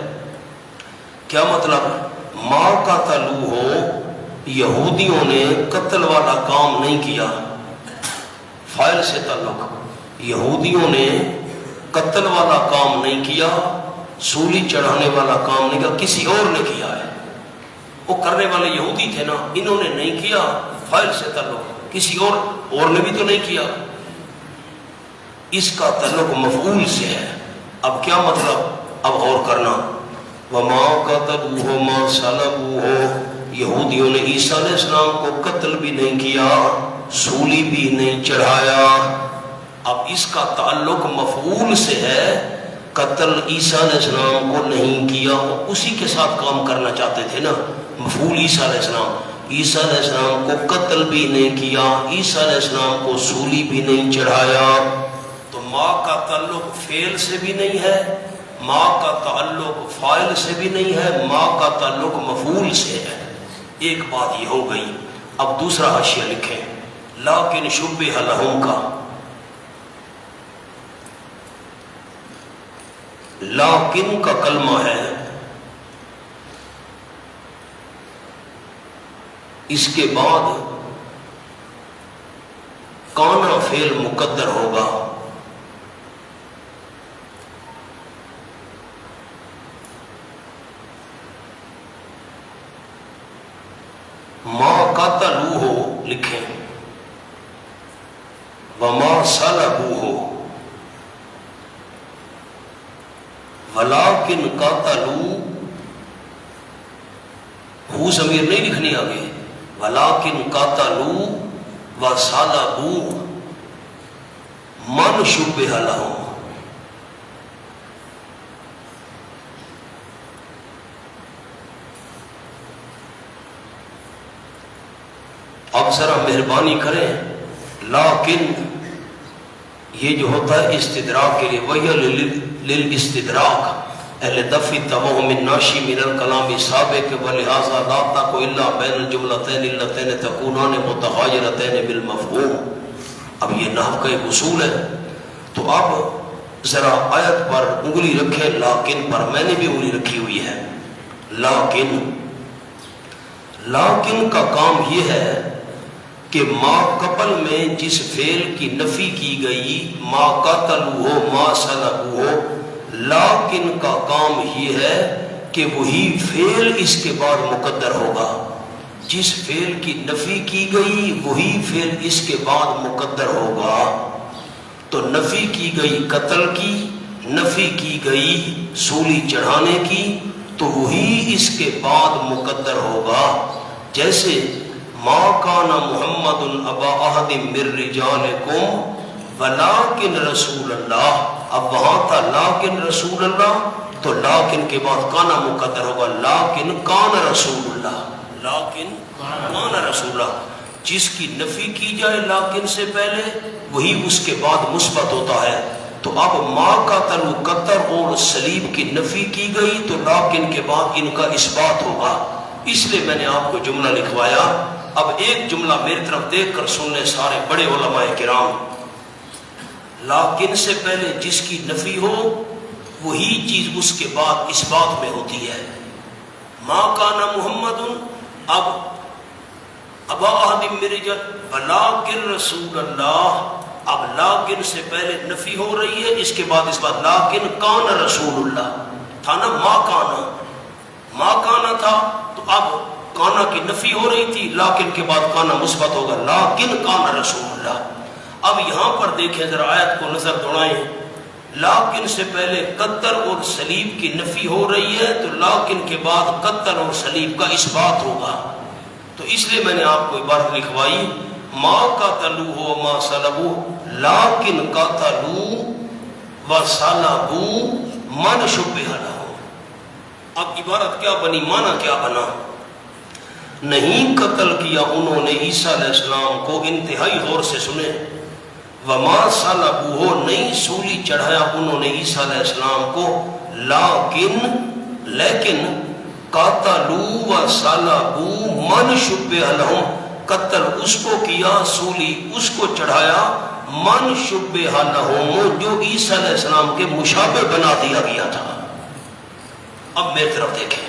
کیا مطلب؟ ماں قتلوہ، یہودیوں نے قتل والا کام نہیں کیا، فاعل سے تعلق، یہودیوں نے قتل والا کام نہیں کیا، سولی چڑھانے والا کام نہیں کیا، کسی اور نے کیا ہے، وہ کرنے والے یہودی تھے نا، انہوں نے نہیں کیا، فاعل سے تعلق، کسی اور نے بھی تو نہیں کیا، اس کا تعلق مفعول سے ہے۔ اب کیا مطلب؟ اب غور کرنا، وما قتلوہ وما صلبوہ، یہودیوں نے عیسیٰ علیہ السلام کو قتل بھی نہیں کیا، سولی بھی نہیں چڑھایا۔ اب اس کا تعلق مفعول سے ہے، قتل عیسیٰ علیہ السلام کو نہیں کیا، وہ اسی کے ساتھ کام کرنا چاہتے تھے نا، مفعول عیسیٰ علیہ السلام، عیسیٰ علیہ السلام کو قتل بھی نہیں کیا، عیسیٰ علیہ السلام کو سولی بھی نہیں چڑھایا، تو ماں کا تعلق فعل سے بھی نہیں ہے، ماں کا تعلق فاعل سے بھی نہیں ہے، ماں کا تعلق مفعول سے ہے۔ ایک بات یہ ہو گئی۔ اب دوسرا حاشیہ لکھیں، لیکن شبہ لہم کا، لیکن کا کلمہ ہے، اس کے بعد کانا فعل مقدر ہوگا، ما قتلوہ لکھیں، وما صلبوہ، ولیکن قتلوا، ہو ضمیر نہیں لکھنی آگے، ولیکن قتلوا وصلبوا من شبہ لہم۔ اب ذرا مہربانی کریں، لیکن یہ جو ہوتا ہے استدراک کے لیے، وہی للاستدراک، اہل دفع توہم الناشی من الکلام سابق، ولہذا لا تک الا بین الجملتین اللتین تکونان متغایرتین بالمفہوم۔ اب یہ نحو کا ایک اصول ہے، تو اب ذرا آیت پر انگلی رکھیں، لیکن پر، میں نے بھی انگلی رکھی ہوئی ہے، لیکن کا کام یہ ہے کہ ما قبل میں جس فعل کی نفی کی گئی ما قتلو ہو ما صلبو ہو، لیکن کا کام یہ ہے کہ وہی فعل اس کے بعد مقدر ہوگا. جس فعل کی نفی کی گئی وہی فعل اس کے بعد مقدر ہوگا. تو نفی کی گئی قتل کی، نفی کی گئی سولی چڑھانے کی، تو وہی اس کے بعد مقدر ہوگا. جیسے ما کان محمد ابا احد من رجالکم ولکن رسول اللہ، اب وہاں تھا لیکن رسول اللہ، تو لیکن کے بعد کانا مقدر ہوگا لیکن کان رسول اللہ، لیکن کان رسول اللہ. جس کی نفی کی جائے لیکن سے پہلے وہی اس کے بعد مثبت ہوتا ہے. تو اب ما کا تلو قطر اور صلیب کی نفی کی گئی تو لیکن کے بعد ان کا اثبات ہوگا. اس لیے میں نے آپ کو جملہ لکھوایا. اب ایک جملہ میری طرف دیکھ کر سن لیں سارے بڑے علماء کرام. لیکن سے پہلے جس کی نفی ہو وہی چیز اس کے بعد اثبات میں ہوتی ہے. ما کان محمد اب ابا احد من رجال ولکن رسول اللہ، اب لیکن سے پہلے نفی ہو رہی ہے، اس کے بعد اس بات لیکن کان رسول اللہ تھا نا. ما کانا تھا تو اب کانا کی نفی ہو رہی تھی، لیکن کے بعد کانا مثبت ہوگا لیکن کان رسول اللہ. اب یہاں پر دیکھیں ذرا آیت کو نظر دوڑائیں. لیکن سے پہلے قتل اور صلیب کی نفی ہو رہی ہے تو لیکن کے بعد قتل اور صلیب کا اثبات ہوگا. تو اس لیے میں نے آپ کو عبارت لکھوائی ما قتلوا ہو ما صلبوا لیکن قتلوا و صلبوا من شبہ لہ. اب عبارت کیا بنی، معنی کیا بنا؟ نہیں قتل کیا انہوں نے عیسیٰ علیہ السلام کو، انتہائی غور سے سنیں، وما صلبوہ نہیں سولی چڑھایا انہوں نے عیسیٰ علیہ السلام کو، لیکن قتلوا و صلبوا من شبہ لہم، قتل اس کو کیا سولی اس کو چڑھایا، من شبہ لہم جو عیسیٰ علیہ السلام کے مشابہ بنا دیا گیا تھا. اب میری طرف دیکھیں،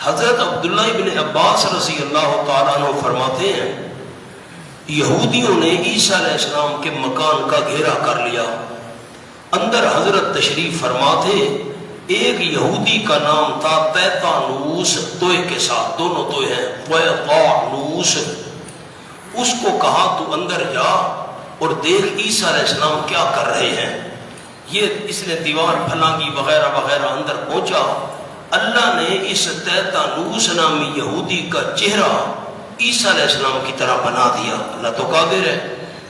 حضرت عبداللہ ابن عباس رضی اللہ تعالیٰ عنہ فرماتے ہیں یہودیوں نے عیسیٰ علیہ السلام کے مکان کا گھیرا کر لیا. اندر حضرت تشریف فرماتے، ایک یہودی کا نام تھا تیتانوس، توئے کے ساتھ دونوں توئے ہیں، تیتانوس. اس کو کہا تو اندر جا اور دیکھ عیسیٰ علیہ السلام کیا کر رہے ہیں. یہ اس نے دیوار پھلانگی وغیرہ وغیرہ. اندر پہنچا، اللہ نے اس تیتانوس نامی یہودی کا چہرہ عیسیٰ علیہ السلام کی طرح بنا دیا. اللہ تو قادر ہے،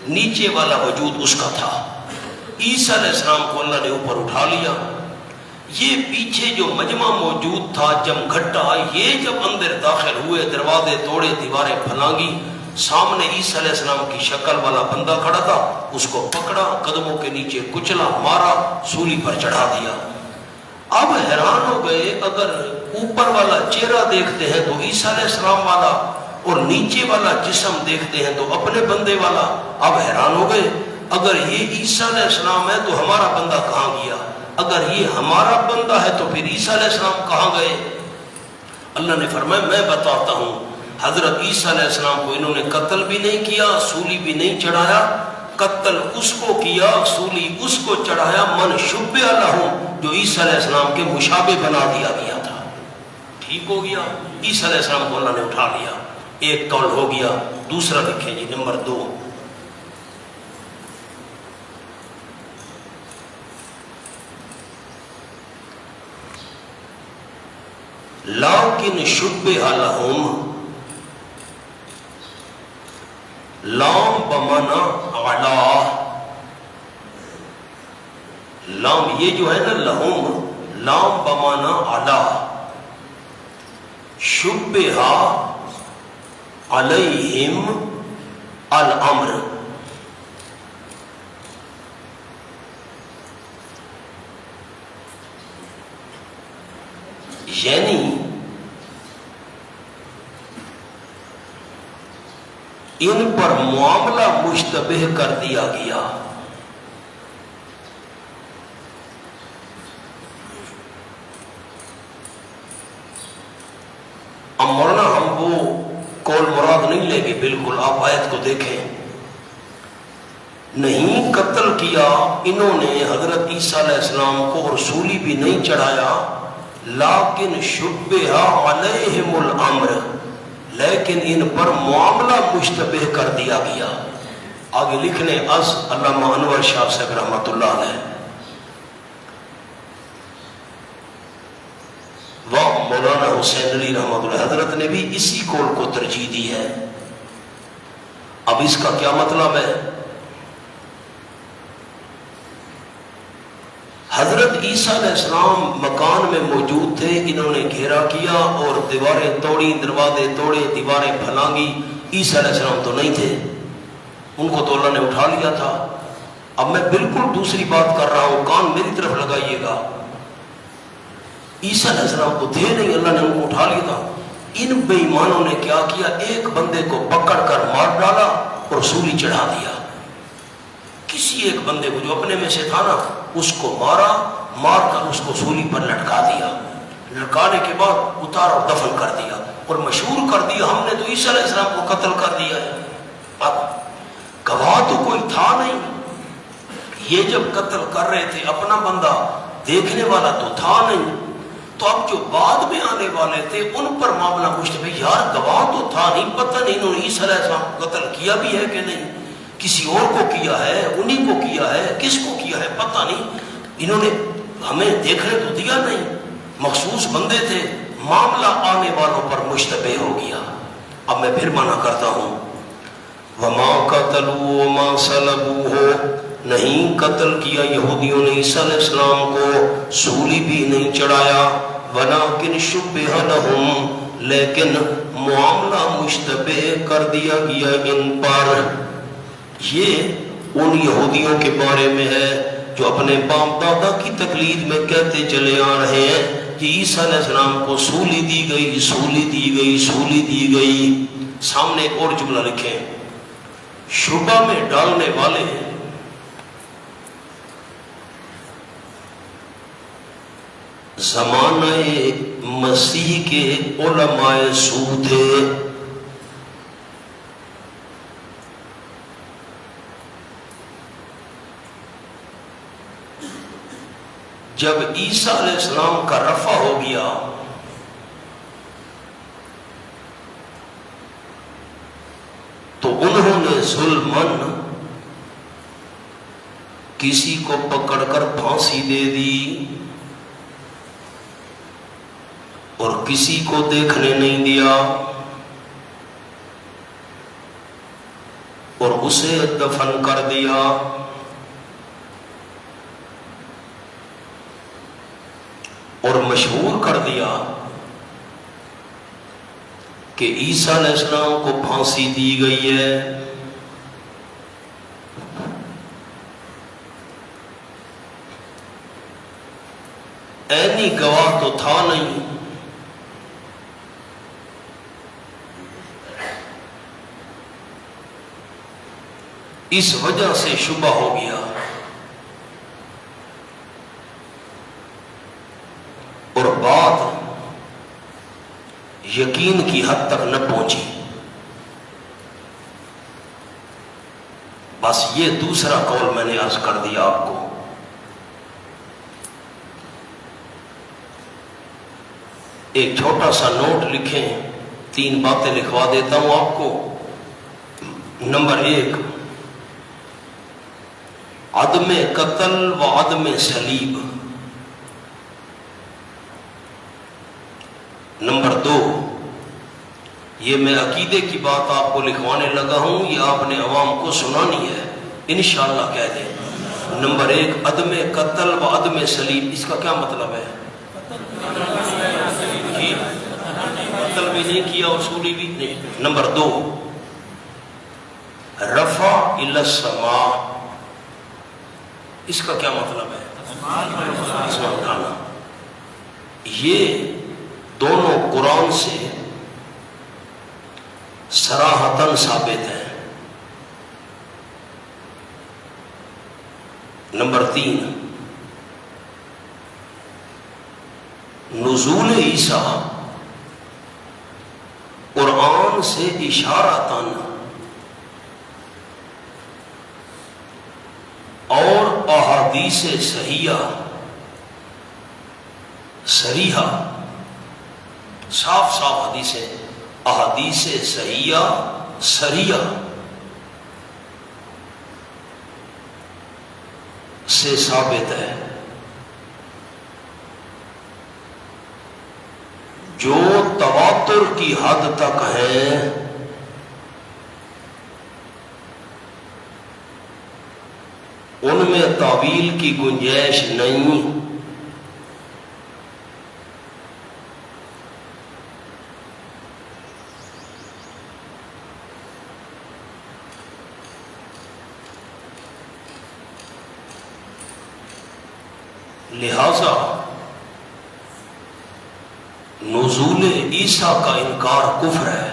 نیچے والا وجود اس کا تھا. عیسیٰ علیہ السلام کو اللہ نے اوپر اٹھا لیا. یہ پیچھے جو مجمع موجود تھا جمگھٹا، یہ جب اندر داخل ہوئے، دروازے توڑے، دیواریں پھلانگی، سامنے عیسیٰ علیہ السلام کی شکل والا بندہ کھڑا تھا، اس کو پکڑا، قدموں کے نیچے کچلا، مارا، سولی پر چڑھا دیا. اب حیران ہو گئے، اگر اوپر والا چہرہ دیکھتے ہیں تو عیسیٰ علیہ السلام والا، اور نیچے والا جسم دیکھتے ہیں تو اپنے بندے والا. اب حیران ہو گئے، اگر یہ عیسیٰ علیہ السلام ہے تو ہمارا بندہ کہاں گیا؟ اگر یہ ہمارا بندہ ہے تو پھر عیسیٰ علیہ السلام کہاں گئے؟ اللہ نے فرمایا میں بتاتا ہوں. حضرت عیسیٰ علیہ السلام کو انہوں نے قتل بھی نہیں کیا، سولی بھی نہیں چڑھایا. قتل اس کو کیا، سولی اس کو چڑھایا، من شبہ لہم جو عیسیٰ علیہ السلام کے مشابہ بنا دیا گیا تھا. ٹھیک ہو گیا. عیسیٰ علیہ السلام کو اللہ نے اٹھا لیا. ایک قول ہو گیا. دوسرا دیکھیں جی، نمبر 2، لیکن شبہ لہم، لام بمانا اعلی، لام یہ جو ہے نا لہم، لام بمانا اعلی، شبہ علیہم الامر. یعنی ان پر معاملہ مشتبہ کر دیا گیا. اب مولانا ہم وہ قول مراد نہیں لے گے بالکل، آپ آیت کو دیکھیں. نہیں قتل کیا انہوں نے حضرت عیسیٰ علیہ السلام کو اور سولی بھی نہیں چڑھایا، لیکن شبہ علیہم الامر، لیکن ان پر معاملہ مشتبہ کر دیا گیا. آگے لکھنے از علامہ انور شاہ صاحب رحمۃ اللہ علیہ. وہ مولانا حسین علی رحمۃ اللہ حضرت نے بھی اسی قول کو ترجیح دی ہے. اب اس کا کیا مطلب ہے؟ حضرت عیسیٰ علیہ السلام مکان میں موجود تھے، انہوں نے گھیرا کیا اور دیواریں توڑی، دروازے توڑے، دیواریں پھلانگی. عیسیٰ علیہ السلام تو نہیں تھے، ان کو تو اللہ نے اٹھا لیا تھا. اب میں بالکل دوسری بات کر رہا ہوں، کان میری طرف لگائیے گا. عیسیٰ علیہ السلام کو تھے نہیں، اللہ نے ان کو اٹھا لیا تھا. ان بے ایمانوں نے کیا کیا؟ ایک بندے کو پکڑ کر مار ڈالا اور سولی چڑھا دیا. کسی ایک بندے کو جو اپنے میں سے تھا نا، اس کو مارا، مار کر اس کو سولی پر لٹکا دیا. لٹکانے کے بعد اتار اور دفن کر دیا اور مشہور کر دیا ہم نے تو عیسیٰ علیہ السلام کو قتل کر دیا ہے. اب گواہ تو کوئی تھا نہیں، یہ جب قتل کر رہے تھے اپنا بندہ، دیکھنے والا تو تھا نہیں. تو اب جو بعد میں آنے والے تھے ان پر معاملہ مشتبہ. یار گواہ تو تھا نہیں، پتہ نہیں انہوں نے عیسیٰ علیہ السلام کو قتل کیا بھی ہے کہ نہیں، کسی اور کو کیا ہے، انہی کو کیا ہے، کس کو کیا ہے پتہ نہیں. انہوں نے ہمیں دیکھنے تو دیا نہیں، مخصوص بندے تھے، معاملہ آنے والوں پر مشتبہ ہو گیا. اب میں پھر منع کرتا ہوں، وما قتلوا وما صلبوه، نہیں قتل کیا یہودیوں نے عیسیٰ علیہ السلام کو، سولی بھی نہیں چڑھایا، ولکن شبہ لہم، لیکن معاملہ مشتبہ کر دیا گیا ان پر. یہ ان یہودیوں کے بارے میں ہے جو اپنے باپ دادا کی تقلید میں کہتے چلے آ رہے ہیں کہ عیسیٰ علیہ السلام کو سولی دی گئی، سولی دی گئی، سولی دی گئی. سامنے ایک اور جملہ لکھیں، شبہ میں ڈالنے والے زمانہ مسیح کے علماء سو تھے. جب عیسیٰ علیہ السلام کا رفع ہو گیا تو انہوں نے ظلمن کسی کو پکڑ کر پھانسی دے دی اور کسی کو دیکھنے نہیں دیا اور اسے دفن کر دیا. اور مشہور کر دیا کہ عیسیٰ علیہ السلام کو پھانسی دی گئی ہے. عینی گواہ تو تھا نہیں، اس وجہ سے شبہ ہو گیا. اور بات یقین کی حد تک نہ پہنچی. بس یہ دوسرا قول میں نے عرض کر دیا آپ کو. ایک چھوٹا سا نوٹ لکھیں، 3 باتیں لکھوا دیتا ہوں آپ کو. نمبر 1، عدم قتل و عدم صلیب. نمبر 2، یہ میں عقیدے کی بات آپ کو لکھوانے لگا ہوں، یہ آپ نے عوام کو سنانی ہے، انشاءاللہ کہہ دیں. نمبر 1، عدم قتل و عدم صلیب. اس کا کیا مطلب ہے؟ جی، قتل بھی نہیں کیا اور سولی بھی نہیں. نمبر 2، رفع الی السماء. اس کا کیا مطلب ہے؟ آسمان اٹھانا. یہ دونوں قرآن سے صراحتاً ثابت ہے. نمبر 3، نزول عیسیٰ قرآن قرآن سے اشارتاً اور احادیث صحیحہ صریحہ، صاف صاف حدیثیں، احادیث صحیحہ صریحہ سے ثابت ہے جو تواتر کی حد تک ہیں، ان میں تعویل کی گنجائش نہیں۔ لہذا نزول عیسیٰ کا انکار کفر ہے۔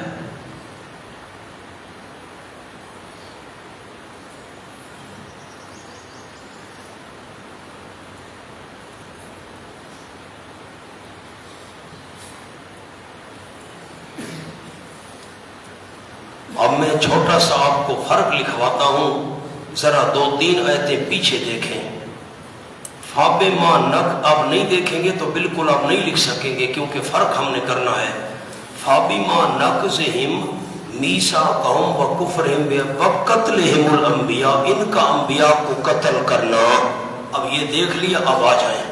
اب میں چھوٹا سا آپ کو فرق لکھواتا ہوں، ذرا 2-3 آیتیں پیچھے دیکھیں۔ فاب ما نک آپ نہیں دیکھیں گے تو بالکل آپ نہیں لکھ سکیں گے، کیونکہ فرق ہم نے کرنا ہے۔ فاب ما نقضہم میثاقہم وکفرہم وقتلہم الانبیاء، ان کا انبیاء کو قتل کرنا۔ اب یہ دیکھ لیا، اب آ جائیں،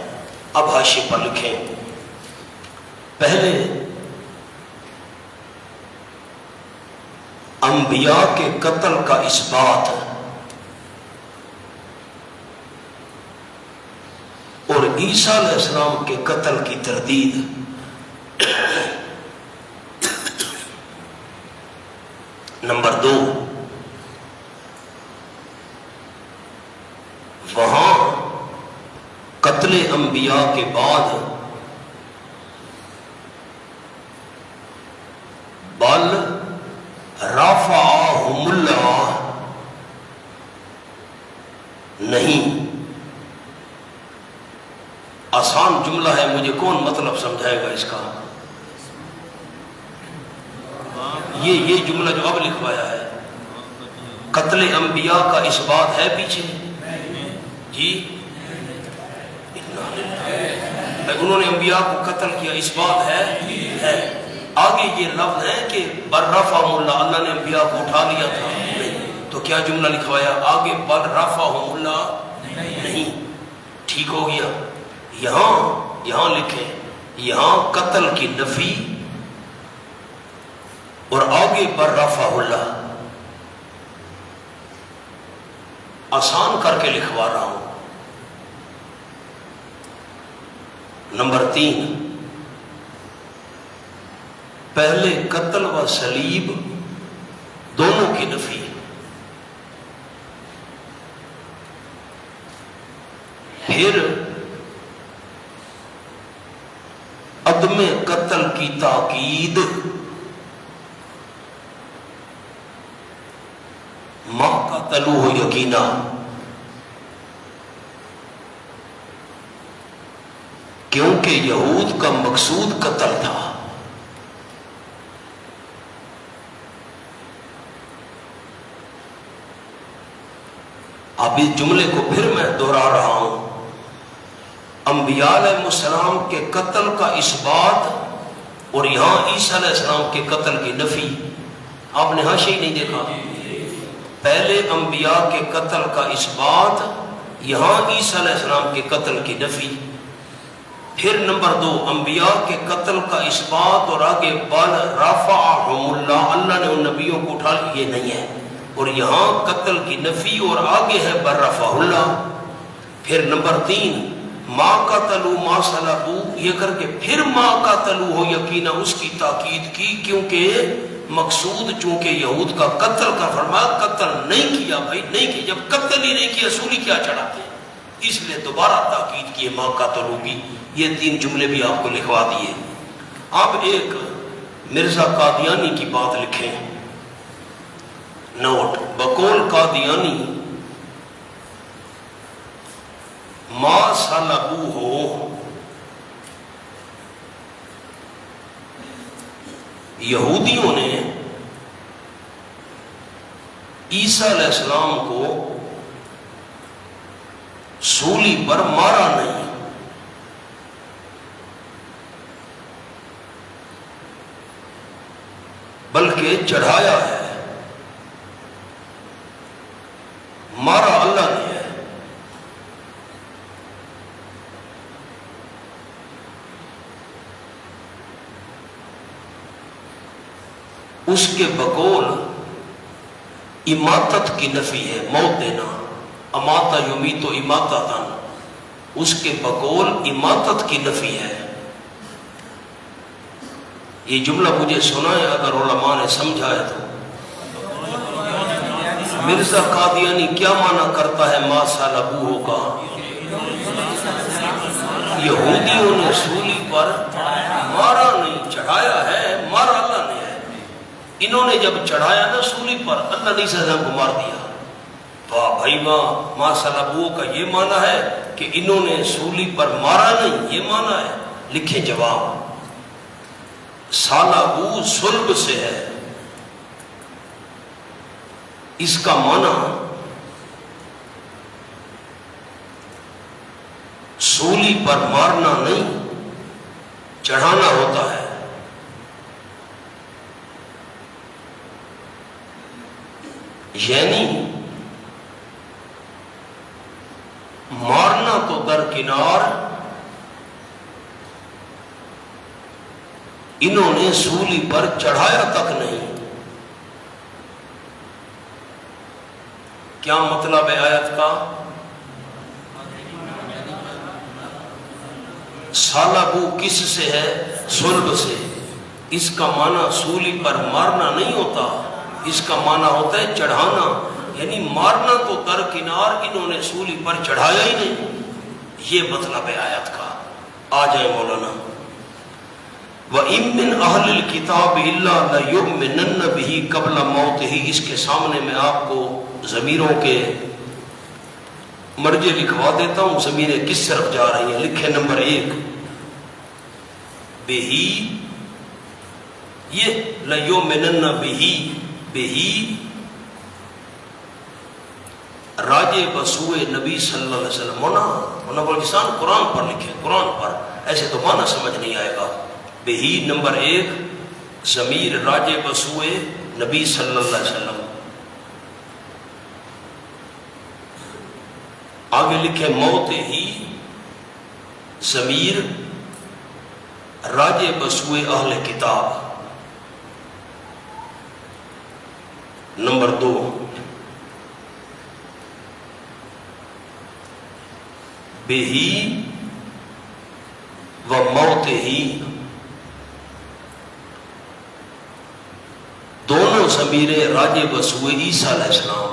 اب حاشیے پر لکھیں۔ پہلے انبیاء کے قتل کا اثبات اور عیسیٰ علیہ السلام کے قتل کی تردید۔ نمبر 2، وہاں قتل انبیاء کے بعد بل رفعہم اللہ نہیں۔ آسان جملہ ہے، مجھے کون مطلب سمجھائے گا اس کا؟ یہ جملہ جو اب لکھوایا ہے، قتل انبیاء کا اثبات ہے پیچھے جی؟ انہوں نے انبیاء کو قتل کیا، اثبات ہے۔ آگے یہ لفظ ہے کہ بررفعہم اللہ، اللہ نے انبیاء کو اٹھا لیا تھا، تو کیا جملہ لکھوایا آگے؟ بررفعہم اللہ نہیں۔ ٹھیک ہو گیا؟ یہاں لکھیں، یہاں قتل کی نفی اور آگے بررفع اللہ۔ آسان کر کے لکھوا رہا ہوں۔ نمبر 3، پہلے قتل و صلیب دونوں کی نفی، پھر عدم قتل کی تاکید، ما قتلوہ یقینا، کیونکہ یہود کا مقصود قتل تھا۔ اب اس جملے کو پھر میں دوہرا رہا ہوں، انبیاء علیہ السلام کے قتل کا اثبات اور یہاں عیسیٰ علیہ السلام کے قتل کی نفی۔ آپ نے حاشیہ ہی نہیں دیکھا؟ پہلے انبیاء کے قتل کا اثبات، یہاں عیسیٰ علیہ السلام کے قتل کی نفی۔ پھر نمبر 2، انبیاء کے قتل کا اثبات اور آگے بل رفعہم اللہ، اللہ نے ان نبیوں کو اٹھا لیا، یہ نہیں ہے۔ اور یہاں قتل کی نفی اور آگے ہے بررفع اللہ۔ پھر نمبر 3، ما قتلوا ما صلبوا، یہ کر کے پھر ما قتلوا یقینا اس کی تاکید کی، کیونکہ مقصود چونکہ یہود کا قتل کا فرمایا، قتل نہیں کیا بھائی، نہیں کیا۔ جب قتل ہی نہیں کیا سولی کیا چڑھاتے؟ اس لیے دوبارہ تاکید کی ما قتلوا کی۔ یہ 3 جملے بھی آپ کو لکھوا دیے۔ اب ایک مرزا قادیانی کی بات لکھیں، نوٹ، بقول قادیانی ما صلبوہ، یہودیوں نے عیسیٰ علیہ السلام کو سولی پر مارا نہیں، بلکہ چڑھایا ہے، مارا اللہ نے ہے۔ اس کے بقول اماتت کی نفی ہے، موت دینا، اماتا یمیت و اماتتن، اس کے بقول اماتت کی نفی ہے۔ یہ جملہ مجھے سنا ہے، اگر علماء نے سمجھا ہے تو۔ مرزا قادیانی کیا معنی کرتا ہے ما صلبوہ کا؟ یہودیوں نے سولی پر مارا نہیں، چڑھایا ہے، مارا اللہ نے ہے۔ انہوں نے جب چڑھایا نا سولی پر، اللہ نے عیسیٰ علیہ السلام کو مار دیا۔ واہ بھائی واہ، ما صلبوہ کا یہ معنی ہے کہ انہوں نے سولی پر مارا نہیں، یہ معنی ہے۔ لکھیں جواب، صلبوہ صلب سے ہے، اس کا معنی سولی پر مارنا نہیں، چڑھانا ہوتا ہے۔ یعنی مارنا تو درکنار، انہوں نے سولی پر چڑھایا تک نہیں۔ کیا مطلب ہے آیت کا؟ صلبوہ کس سے ہے؟ صلب سے۔ اس کا معنی سولی پر مارنا نہیں ہوتا، اس کا معنی ہوتا ہے چڑھانا، یعنی مارنا تو درکنار، انہوں نے سولی پر چڑھایا ہی نہیں، یہ مطلب ہے آیت کا۔ آ جائے مولانا، وَإِن مِّنْ أَهْلِ الْكِتَابِ إِلَّا لَيُؤْمِنَنَّ بِهِ قَبْلَ مَوْتِهِ، اس کے سامنے میں آپ کو ضمیروں کے مرجع لکھوا دیتا ہوں، ضمیریں کس طرف جا رہی ہیں۔ لکھیں نمبر 1 بِهِ، یہ لَيُؤْمِنَنَّ بِهِ، بِهِ راجع بسوئے نبی صلی اللہ علیہ وسلم، ہونا بلکسان قرآن پر لکھیں، قرآن پر، ایسے تو معنی سمجھ نہیں آئے گا۔ بہی نمبر 1 ضمیر راجع بسوئے نبی صلی اللہ علیہ وسلم، آگے لکھیں موت ہی ضمیر راجع بسوئے اہل کتاب۔ نمبر 2 بہی و موت ہی، دونوں ضمیریں راجع بسوئے عیسیٰ علیہ السلام۔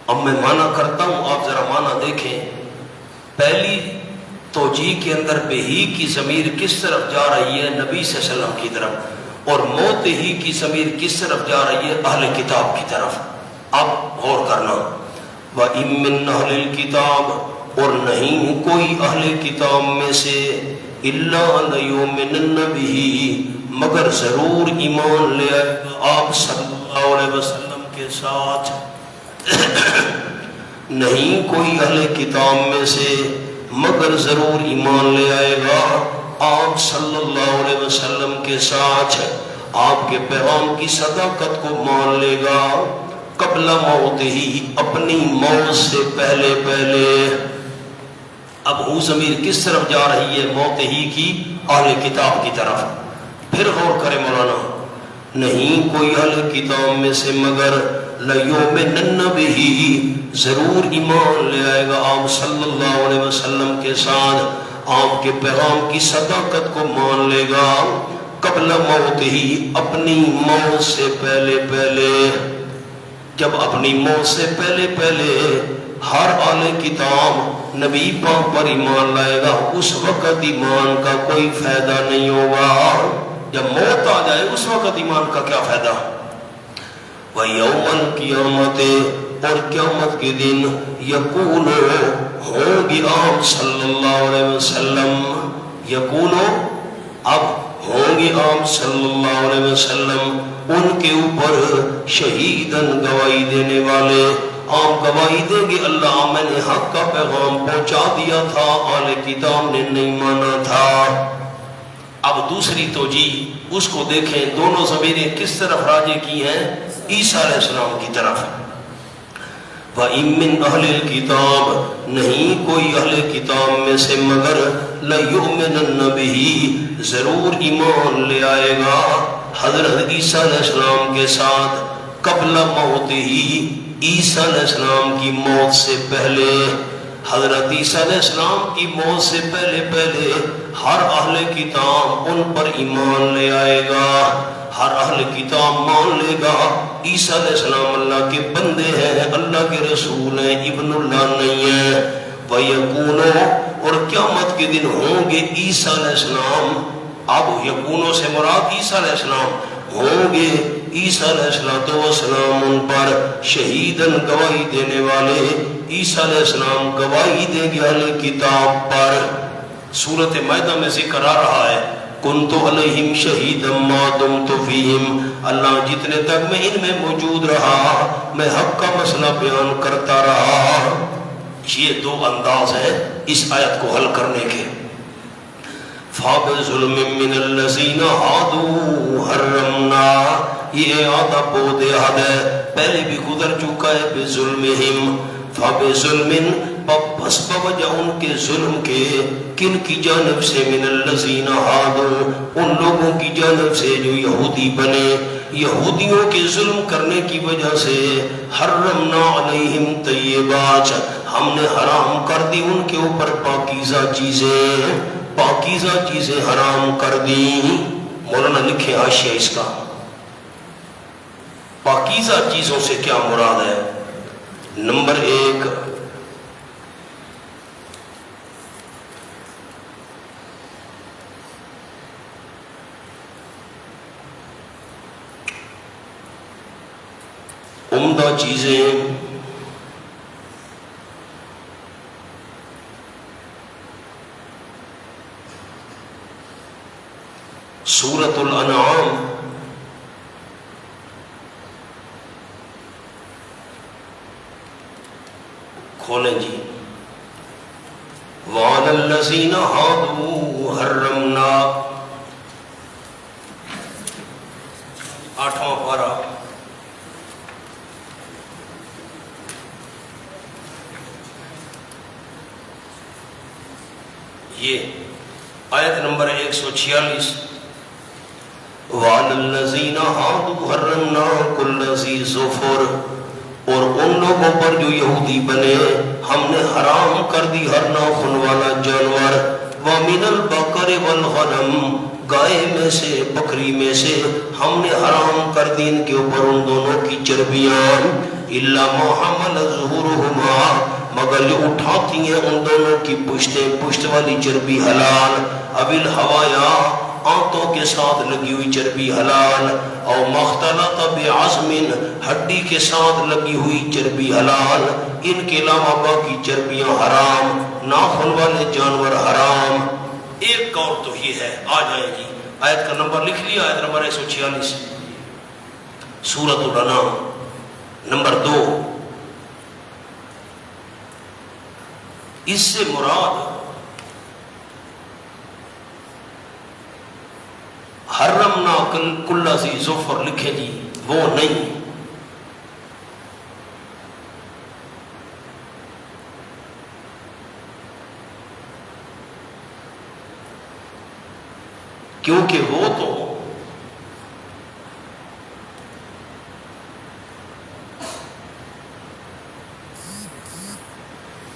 اب میں معنی کرتا ہوں، آپ ذرا معنی دیکھیں۔ پہلی توجیہ کے اندر بہی کی ضمیر کس طرف جا رہی ہے؟ نبی صلی اللہ علیہ وسلم کی طرف، اور موت ہی کی ضمیر کس طرف جا رہی ہے؟ اہل کتاب کی طرف۔ اب غور کرنا، وَإِن مِّنْ أَهْلِ الْكِتَابِ، اور نہیں کوئی اہل کتاب میں سے، إِلَّا لَيُؤْمِنَنَّ بِهِ، مگر ضرور ایمان لے آئے گا آپ صلی اللہ علیہ وسلم کے ساتھ۔ نہیں کوئی اہل کتاب میں سے مگر ضرور ایمان لے آئے گا آپ صلی اللہ علیہ وسلم کے ساتھ، آپ کے پیغام کی صداقت کو مان لے گا، قبل موت ہی، اپنی موت سے پہلے پہلے۔ اب وہ ضمیر کس طرف جا رہی ہے؟ موت ہی کی اہل کتاب کی طرف۔ پھر غور کرے مولانا، نہیں کوئی اہل کتاب میں سے مگر لَيُؤْمِنَنَّ بِهِ، ضرور ایمان لے آئے گا آپ صلی اللہ علیہ وسلم کے ساتھ، آپ کے پیغام کی صداقت کو مان لے گا، قبل موت ہی، اپنی موت سے پہلے پہلے۔ جب اپنی موت سے پہلے پہلے ہر اہل کتاب نبی پاک پر ایمان لائے گا، اس وقت ایمان کا کوئی فائدہ نہیں ہوگا۔ جب موت آ جائے اس وقت ایمان کا کیا فائدہ؟ وَيَوْمَ الْقِيَامَةِ، اور قیامت کے دن، یقول ہوں گے آپ صلی اللہ علیہ وسلم، یکونو اب ہوں گے آپ صلی اللہ علیہ وسلم ان کے اوپر شہیدن گواہی دینے والے. آپ گواہی دیں گے اللہ میں نے حق کا پیغام پہنچا دیا تھا، اہل کتاب نے نہیں مانا تھا. اب دوسری توجیہ اس کو دیکھیں، دونوں ضمیریں کس طرف راجع کی ہیں؟ عیسیٰ علیہ السلام کی طرف. وَإِن مِّنْ أَهْلِ الْكِتَابِ نہیں کوئی اہل کتاب میں سے مگر لَيُؤْمِنَنَّ بِهِ ضرور ایمان لے آئے گا حضرت عیسیٰ علیہ السلام کے ساتھ قبل موتہ عیسیٰ علیہ السلام کی موت سے پہلے. حضرت عیسیٰ علیہ السلام کی موت سے پہلے ہر اہل کتاب ان پر ایمان لے آئے گا. ہر اہل کتاب مان لے گا عیسیٰ علیہ السلام اللہ کے بندے ہیں، اللہ کے رسول ہیں، ابن اللہ نہیں ہیں. وَيَكُونُ اور قیامت کے دن ہوں گے عیسیٰ علیہ السلام. اب یکونوں سے مراد عیسیٰ علیہ السلام ہوں گے عیسیٰ علیہ السلام ان پر شہیدن گواہی دینے والے. عیسیٰ علیہ السلام گواہی دیں گے اہل کتاب پر. سورۃ مائدہ میں ذکر آ رہا ہے کنت علیہم شہیدا ما دمت فیہم، اللہ جتنے تک میں ان میں موجود رہا میں حق کا مسئلہ بیان کرتا رہا. یہ دو انداز ہیں اس آیت کو حل کرنے کے. فَبِظُلْمٍ مِّنَ الَّذِينَ هَادُوا حَرَّمْنَا یہ آدھا بود عہد ہے، پہلے بھی گزر چکا ہے. بِظُلْمِهِمْ فَبِظُلْمٍ بس بوجہ ان کے ظلم کے، کن کی جانب سے؟ من الذین ہادوا ان لوگوں کی جانب سے جو یہودی بنے. یہودیوں کے ظلم کرنے کی وجہ سے حرمنا علیہم طیبات ہم نے حرام کر دی ان کے اوپر پاکیزہ چیزیں حرام کر دی. مولانا لکھے حاشیہ اس کا، پاکیزہ چیزوں سے کیا مراد ہے؟ نمبر 1 عمدہ چیزیں، سورۃ الانعام کھولیں جی. وَعَلَى الَّذِينَ هَادُوا حَرَّمْنَا 8واں پارہ. یہ آیت نمبر 146. وَعَلَى الَّذِينَ هَادُوا حَرَّمْنَا كُلَّ ذِي ظُفُرٍ اور ان لوگوں پر جو یہودی بنے ہم نے حرام کر دی ہر ناخن والا جانور. وَمِنَ الْبَقَرِ وَالْغَنَمِ گائے میں سے بکری میں سے ہم نے حرام کر دی ان کے اوپر ان دونوں کی چربیاں. إِلَّا مَا حَمَلَتْ ظُهُورُهُمَا مگر جو اٹھاتی ہیں ان دونوں کی پشتیں، پشت والی چربی حلال. أَوِ الْحَوَایَا آنتوں کے ساتھ لگی ہوئی چربی حلال. او مختلط بعظم ہڈی کے ساتھ لگی ہوئی چربی حلال. ان کے علاوہ باقی چربیاں حرام، ناخن والے جانور حرام. ایک اور تو یہ ہے، آ جائے گی آیت کا نمبر لکھ لیا، آیت نمبر 146 سورۃ الانعام. نمبر 2 اس سے مراد حرمنا کل ذی ظفر لکھے جی وہ نہیں. کیونکہ وہ تو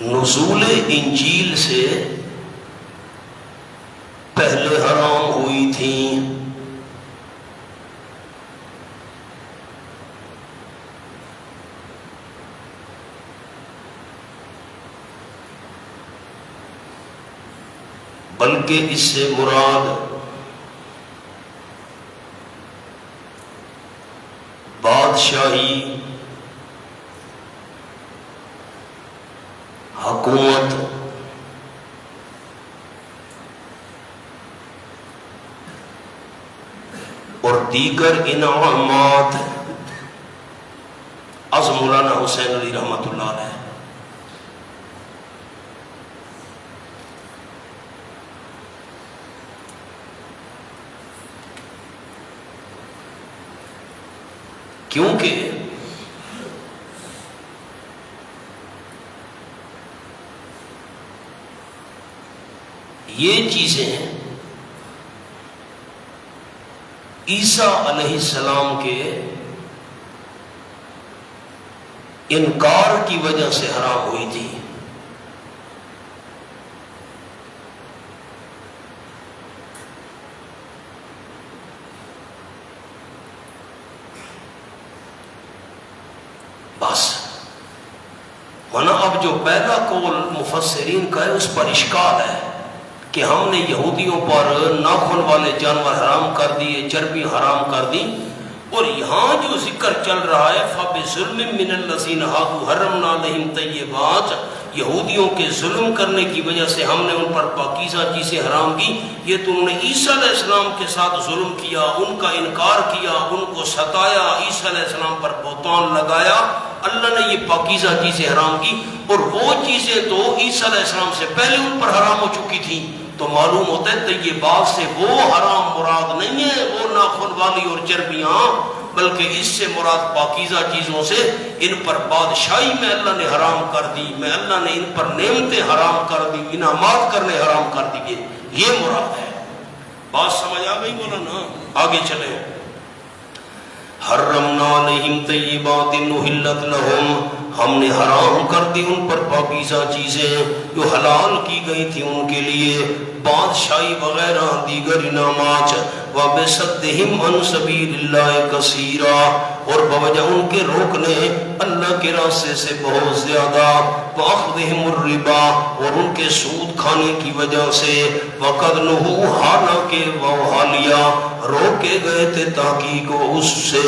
نزول انجیل سے پہلے حرام ہوئی تھیں. بلکہ اس سے مراد بادشاہی، حکومت، اور دیگر انعامات از مولانا حسین علی رحمۃ اللہ علیہ۔ کیونکہ یہ چیزیں عیسیٰ علیہ السلام کے انکار کی وجہ سے حرام ہوئی تھی۔ بس ورنہ اب جو پہلا قول مفسرین کا ہے اس پر اشکال ہے کہ ہم نے یہودیوں پر ناخن والے جانور حرام کر دیے، چربی حرام کر دی، اور یہاں جو ذکر چل رہا ہے فَبِظُلْمٍ مِّنَ الَّذِينَ هَادُوا حَرَّمْنَا عَلَيْهِمْ طَيِّبَاتٍ، یہودیوں کے ظلم کرنے کی وجہ سے ہم نے ان پر پاکیزہ چیزیں حرام کی۔ یہ تم نے عیسیٰ علیہ السلام کے ساتھ ظلم کیا، ان کا انکار کیا، ان کو ستایا، عیسیٰ علیہ السلام پر بہتان لگایا، اللہ نے یہ پاکیزہ چیزیں حرام کی، اور وہ چیزیں تو عیسیٰ علیہ السلام سے پہلے ان پر حرام ہو چکی تھی۔ تو معلوم ہوتا ہے طیبات سے وہ حرام مراد نہیں ہے، وہ ناخن والی اور چربیاں، بلکہ اس سے مراد پاکیزہ چیزوں سے ان پر بادشاہی میں اللہ نے حرام کر دی، میں اللہ نے ان پر نعمتیں حرام کر دی، انعامات کرنے حرام کر دیے، یہ مراد ہے۔ بات سمجھ آ گئی مولانا؟ آگے چلیں۔ حرمنا علیہم طیبات احلت لہم، ہم نے حرام کر دی ان پر پاکیزہ چیزیں جو حلال کی گئی تھی ان کے لیے، بادشاہی وغیرہ دیگر انعامات، وَبِصَدِّهِمْ عَنْ سَبِيلِ اللَّهِ كَثِيرًا، اور بوجہ ان کے روکنے اللہ کے راستے سے بہت زیادہ، وَأَخْذِهِمُ الرِّبَا، اور ان کے سود کھانے کی وجہ سے، وَقَدْ نُهُوا، حالانکہ وہ حالیہ روکے گئے تھے تحقیق اس سے،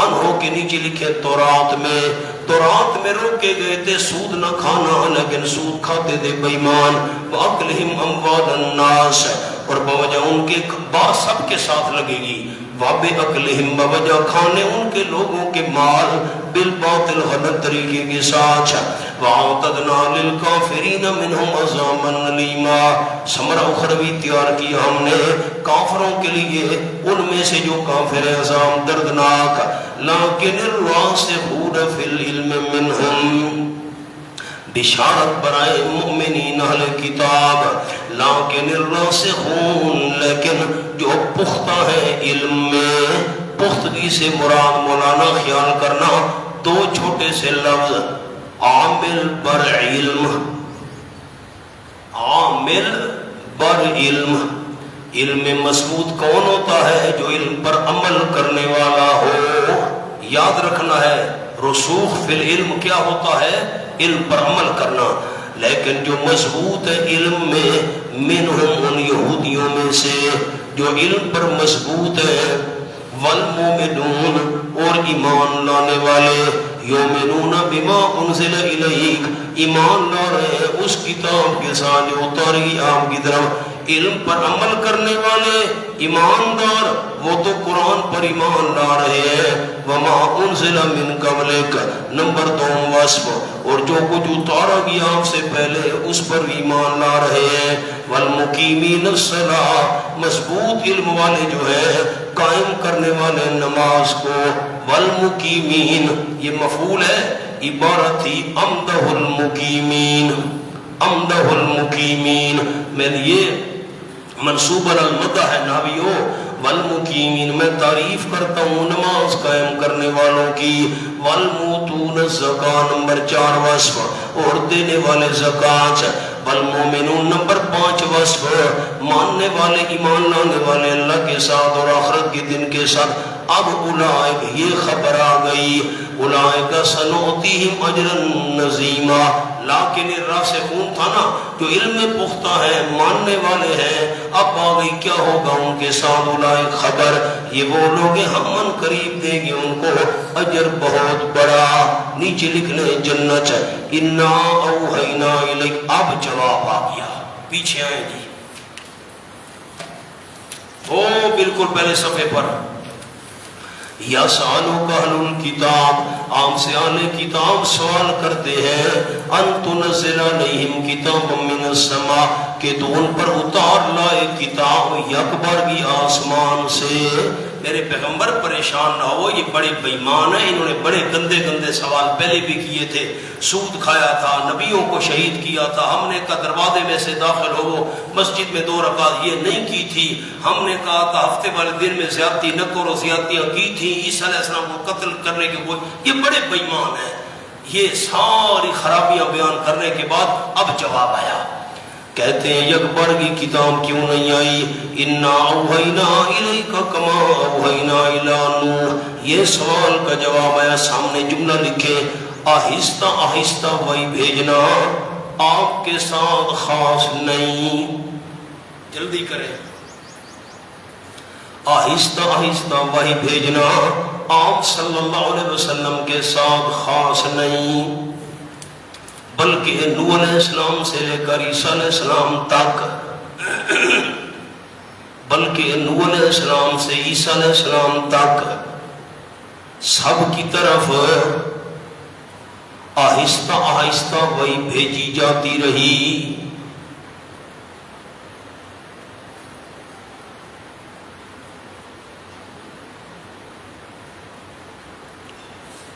انہوں کے نیچے لکھے تورات میں روکے گئے تھے سود نہ کھانا، لیکن سود کھاتے تھے بے ایمان، وَأَكْلِهِمْ أَمْوَالَ النَّاسِ، اور بوجہ ان کے بات سب کے ساتھ لگے گی، وَبِأَكْلِهِمْ، بوجہ کھانے ان کے لوگوں کے مال، بالباطل غلط طریقے کے ساتھ، وَأَعْتَدْنَا لِلْكَافِرِينَ مِنْهُمْ عَذَابًا أَلِيمًا، ثمرہ اخروی تیار کیا ہم نے کافروں کے لیے ان میں سے جو کافر عذاب دردناک، لیکن الراسخون فی العلم منہم، بشارت برائے مؤمنین اہل کتاب، لیکن الراسخون، لیکن جو پختہ ہے علم میں، پختگی سے مراد مولانا خیال کرنا دو چھوٹے سے لفظ، عامل بر علم، عامل بر علم، علم مضبوط کون ہوتا ہے؟ جو علم پر عمل کرنے والا ہو، یاد رکھنا ہے رسوخ فی العلم کیا ہوتا ہے؟ علم پر عمل کرنا، لیکن جو مضبوط ہے علم میں، منہم ان یہودیوں میں سے جو علم پر مضبوط ہے، والمومنون، اور ایمان لانے والے، یومنون بما انزل الیک، ایمان لا رہے ہیں اس کتاب کے ساتھ جو اتاری آپ کی طرف، علم پر عمل کرنے والے ایماندار وہ تو قرآن پر ایمان لا رہے ہیں، وما انزل من قبلک، نمبر 2 وصف، اور جو کچھ اتارا گیا آپ سے پہلے اس پر ایمان لا رہے ہیں، والمقیمین الصلاۃ، مضبوط علم والے جو ہے قائم کرنے والے نماز کو، والمقیمین، یہ مفعول ہے، عبارت تھی امدہ المقیمین، امدہ المقیمین، میں یہ منصوب المدح ہے نحویو، والمقیمین، میں تعریف کرتا ہوں نماز قائم کرنے والوں کی، والموتون الزکاۃ، نمبر 4 وصف، اور دینے والے زکوٰۃ، والمومنون، نمبر 5 وصف، ماننے والے، ایمان لانے والے اللہ کے ساتھ اور آخرت کے دن کے ساتھ۔ اب اولئک، یہ خبر آ گئی، اولئک سنؤتیہم اجرا عظیما، لیکن الراسخون تھا نا جو علم میں پختہ ہے، ماننے والے ہیں، اب آ گئی کیا ہوگا ان کے ساتھ، اولئک خبر، یہ وہ لوگ ہیں ہم ان قریب دیں گے ان کو اجر بہت بڑا، نیچے لکھ لیں جنت، انا اوحینا الیک، اب جواب آ گیا، پیچھے آئیں جی، وہ بالکل پہلے صفحے پر، یا سالو کا اہل کتاب، عام سے اہل کتاب سوال کرتے ہیں ان تنزل علیہم کتاب من السماء، کہ تو ان پر اتار لائے کتاب یکبر کی آسمان سے۔ میرے پیغمبر پریشان نہ ہو، یہ بڑے بےمان ہیں، انہوں نے بڑے گندے گندے سوال پہلے بھی کیے تھے، سود کھایا تھا، نبیوں کو شہید کیا تھا، ہم نے کہا دروازے میں سے داخل ہو، مسجد میں 2 رکعت یہ نہیں کی تھی، ہم نے کہا تھا ہفتے والے دن میں زیادتی نہ کرو، زیادتیاں کی تھی، عیسیٰ علیہ السلام کو قتل کرنے کے کوئی، یہ بڑے بےمان ہیں۔ یہ ساری خرابیاں بیان کرنے کے بعد اب جواب آیا، کہتے ہیں یکبر کی کتاب کیوں نہیں آئی؟ انا اوحینا الیک کما اوحینا الی نوح، یہ سوال کا جواب آیا، سامنے جملہ لکھے آہستہ آہستہ وہی بھیجنا، آپ کے ساتھ خاص نہیں، جلدی کریں، آہستہ آہستہ وہی بھیجنا، آپ صلی اللہ علیہ وسلم کے ساتھ خاص نہیں، بلکہ نوح علیہ السلام سے لے کر عیسیٰ علیہ السلام تک، بلکہ نوح علیہ السلام سے عیسیٰ علیہ السلام تک سب کی طرف آہستہ آہستہ وہی بھیجی جاتی رہی۔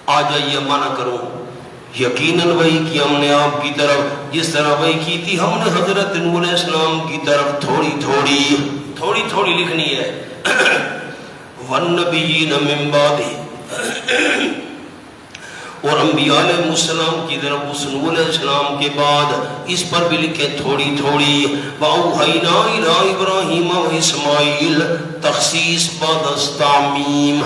آ جائیے مانا کروں، یقیناً وہی کی ہم نے آپ کی طرف، جس طرح وہی کی تھی ہم نے حضرت نوح علیہ السلام کی طرف تھوڑی تھوڑی لکھنی ہے، والنبیین من بعدہ، اور انبیاء علیہ السلام کی طرف اس نوح علیہ السلام کے بعد اس پر بھی لکھے تھوڑی تھوڑی، وَأَوْحَيْنَا إِلَىٰ إِبْرَاهِيمَ وَإِسْمَاعِيلَ، تخصیص بعد از تعمیم،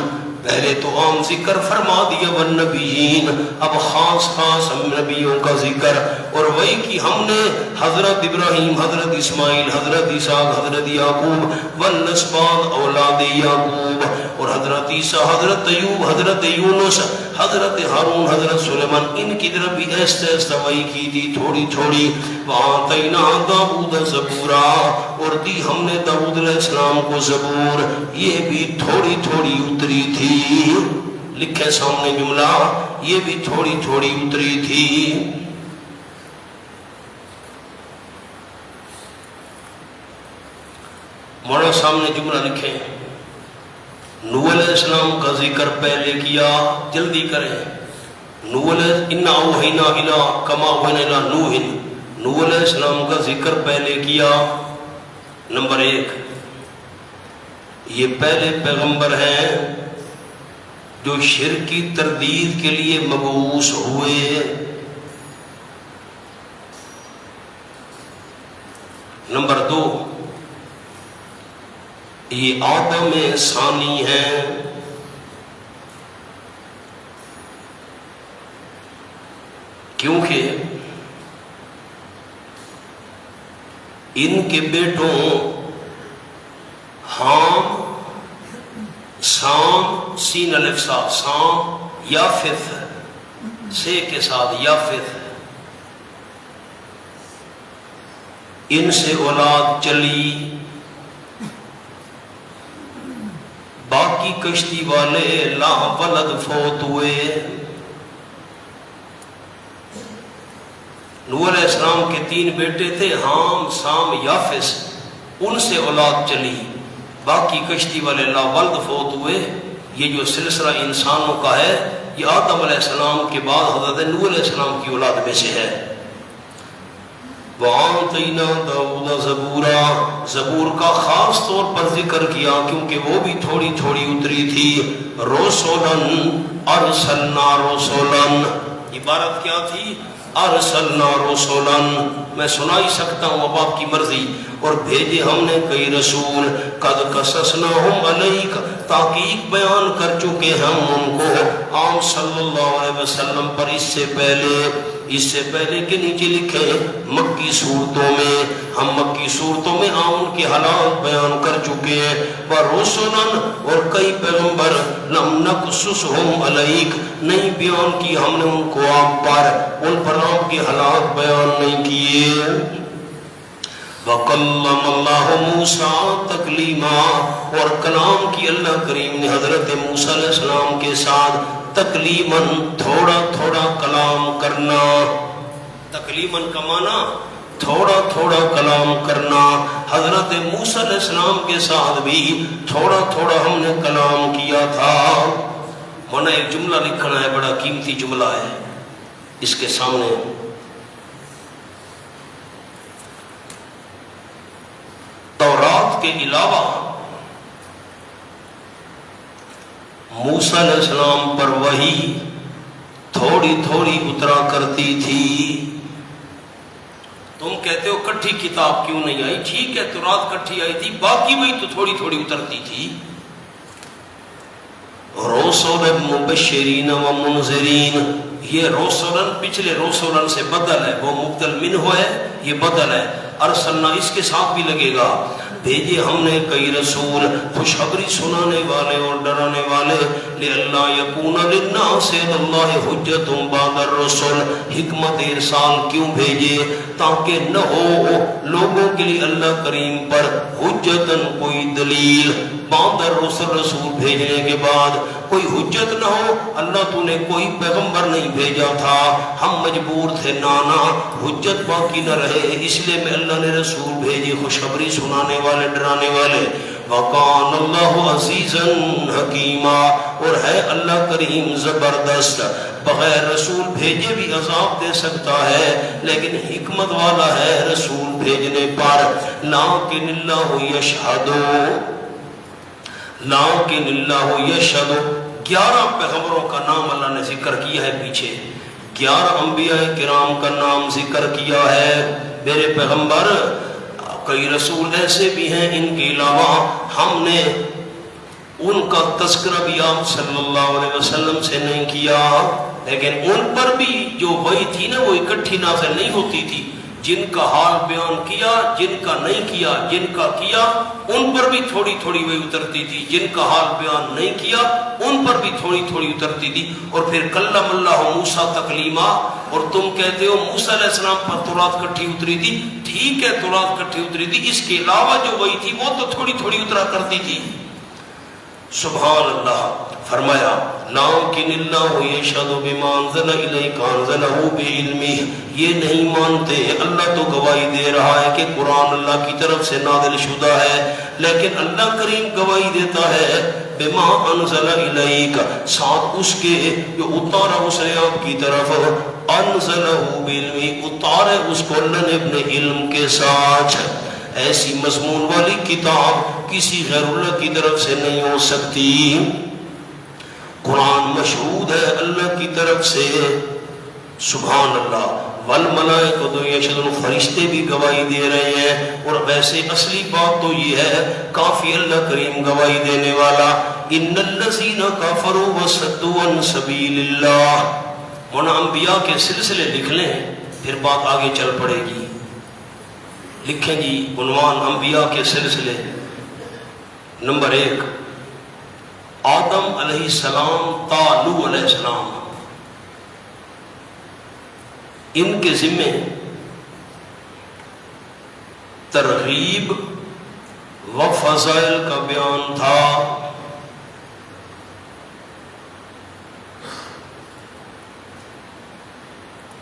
پہلے تو عام ذکر فرما دیا والنبیین، اب خاص ہم نبیوں کا ذکر، اور وہی کی ہم نے حضرت ابراہیم، حضرت اسماعیل، حضرت اسحاق، حضرت یعقوب والاسباط اولاد یعقوب، اور حضرت عیسیٰ، حضرت ایوب، حضرت یونس، حضرت ہارون، حضرت سلیمان، ان کی طرف بھی ایسے وحی کی تھی تھوڑی تھوڑی۔ وَآتَيْنَا دَاوُودَ زَبُورًا، اور دی ہم نے داؤد علیہ السلام کو زبور، یہ بھی تھوڑی تھوڑی اتری تھی، لکھے سامنے جملہ، یہ بھی تھوڑی تھوڑی اتری تھی۔ مولا سامنے جملہ لکھیں، نوح علیہ السلام کا ذکر پہلے کیا، جلدی کریں، نوح علیہ انا اوحینا الی کما اوحینا الی نوح، نوح علیہ السلام کا ذکر پہلے کیا۔ نمبر 1، یہ پہلے پیغمبر ہیں جو شرک کی تردید کے لیے مبعوث ہوئے۔ نمبر 2، یہ آدم ثانی ہیں، کیونکہ ان کے بیٹوں حام، سام، سین الف صاد، سام، یافث، سے کے ساتھ یافث، ان سے اولاد چلی، باقی کشتی والے لا ولد فوت ہوئے۔ نوح علیہ السلام کے 3 بیٹے تھے، حام، سام، یافس، ان سے اولاد چلی، باقی کشتی والے لا ولد فوت ہوئے۔ یہ جو سلسلہ انسانوں کا ہے یہ آدم علیہ السلام کے بعد حضرت نوح علیہ السلام کی اولاد میں سے ہے۔ وَآتَيْنَا دَاوُودَ زَبُورًا، زبور کا خاص طور پر ذکر کیا کیونکہ وہ بھی تھوڑی تھوڑی اتری تھی۔ رُسُلًا أَرْسَلْنَا رُسُلًا، عبارت کیا تھی؟ ارسلنا رسولا، میں سنا ہی سکتا ہوں اب آپ کی مرضی، اور بھیجے ہم نے کئی رسول، قد قصصناہم علیک، تحقیق بیان کر چکے ہم ان کو عام صلی اللہ علیہ وسلم پر اس سے پہلے کے نیچے لکھے مکی صورتوں میں، ہم مکی صورتوں میں ان کے حالات بیان کر چکے ہیں۔ ورسلا، اور کئی پیغمبر لم نقصصہم علیک، نہیں بیان کی ہم نے ان کو آپ پر، ان پر آپ کے حالات بیان نہیں کیے۔ وَقَلَّمَ اللَّهُ مُوسَىٰ تَكْلِيمًا، اور کلام کی اللہ کریم نے حضرت موسیٰ علیہ السلام کے ساتھ تکلیماً تھوڑا تھوڑا کلام کرنا. تکلیماً کا معنی تھوڑا تھوڑا کلام کرنا. حضرت موسیٰ علیہ السلام کے ساتھ بھی تھوڑا تھوڑا ہم نے کلام کیا تھا. ہونا ایک جملہ لکھنا ہے، بڑا قیمتی جملہ ہے. اس کے سامنے تورات کے علاوہ موسیٰ علیہ السلام پر وحی تھوڑی تھوڑی اترا کرتی تھی. تم کہتے ہو کٹھی کتاب کیوں نہیں آئی؟ ٹھیک ہے تورات کٹھی آئی تھی، باقی وہی تو تھوڑی تھوڑی اترتی تھی. رسولا مبشرین و منذرین، یہ رسولن پچھلے رسولن سے بدل ہے، وہ مبدل منہ ہے، یہ بدل ہے. ارسلنا اس کے ساتھ بھی لگے گا، بھیجے ہم نے کئی رسول خوشخبری سنانے والے اور ڈرانے والے. لئلا یکون للناس علی اللہ حجۃ بعد الرسل، حکمت ارسال کیوں بھیجے؟ تاکہ نہ ہو لوگوں کے لیے اللہ کریم پر حجتن کوئی دلیل، بعد الرسل رسول بھیجنے کے بعد کوئی حجت نہ ہو. اللہ تو نے کوئی پیغمبر نہیں بھیجا تھا، ہم مجبور تھے نانا حجت باقی نہ رہے، اس لیے میں اللہ نے رسول بھیجے خوشخبری سنانے والے ڈرانے والے. وَقَانَ اللَّهُ عَزِيزًا حَكِيمًا، اور ہے اللہ کریم زبردست، بغیر رسول بھیجے بھی عذاب دے سکتا ہے لیکن حکمت والا ہے رسول بھیجنے پر. لَٰكِنِ اللَّهُ يَشْهَدُ، لیکن اللہ یشہد. 11 پیغمبروں کا نام اللہ نے ذکر کیا ہے، پیچھے 11 انبیاء کرام کا نام ذکر کیا ہے. میرے پیغمبر کئی رسول ایسے بھی ہیں، ان کے علاوہ ہم نے ان کا تذکرہ بھی آپ صلی اللہ علیہ وسلم سے نہیں کیا، لیکن ان پر بھی جو وحی تھی نا وہ اکٹھی نازل نہیں ہوتی تھی. جن کا حال بیان کیا، جن کا نہیں کیا، جن کا کیا ان پر بھی تھوڑی تھوڑی وہی اترتی تھی، جن کا حال بیان نہیں کیا ان پر بھی تھوڑی تھوڑی اترتی تھی. اور پھر کلم اللہ موسیٰ تکلیما، اور تم کہتے ہو موسیٰ علیہ السلام پر تورات کٹھی اتری تھی. ٹھیک ہے تورات کٹھی اتری تھی، اس کے علاوہ جو وہی تھی وہ تو تھوڑی تھوڑی اترا کرتی تھی. سبحان اللہ. فرمایا لیکن اللہ یشہد بما انزل الیک انزلہ بعلمہ، یہ نہیں مانتے، اللہ تو گواہی دے رہا ہے کہ قرآن اللہ کی طرف سے نازل شدہ ہے، لیکن اللہ کریم گواہی دیتا ہے بما انزل الیک، ساتھ اس کے جو اتارا اس نے آپ کی طرف، انزلہ بعلمہ، اتارے اس کو اللہ نے اپنے علم کے ساتھ. ایسی مضمون والی کتاب کسی غیر اللہ کی طرف سے نہیں ہو سکتی. قرآن مشہود ہے اللہ کی طرف سے. سبحان اللہ. والملائکۃ یشہدون، فرشتے بھی گواہی دے رہے ہیں. اور ویسے اصلی بات تو یہ ہے، کافی اللہ کریم گواہی دینے والا. ان الذین کفروا وصدوا عن سبیل اللہ. ہونا انبیاء کے سلسلے لکھ لیں پھر بات آگے چل پڑے گی. لکھیں جی عنوان انبیاء کے سلسلے. نمبر 1 آدم علیہ السلام تا نوح علیہ السلام، ان کے ذمے ترغیب و فضائل کا بیان تھا.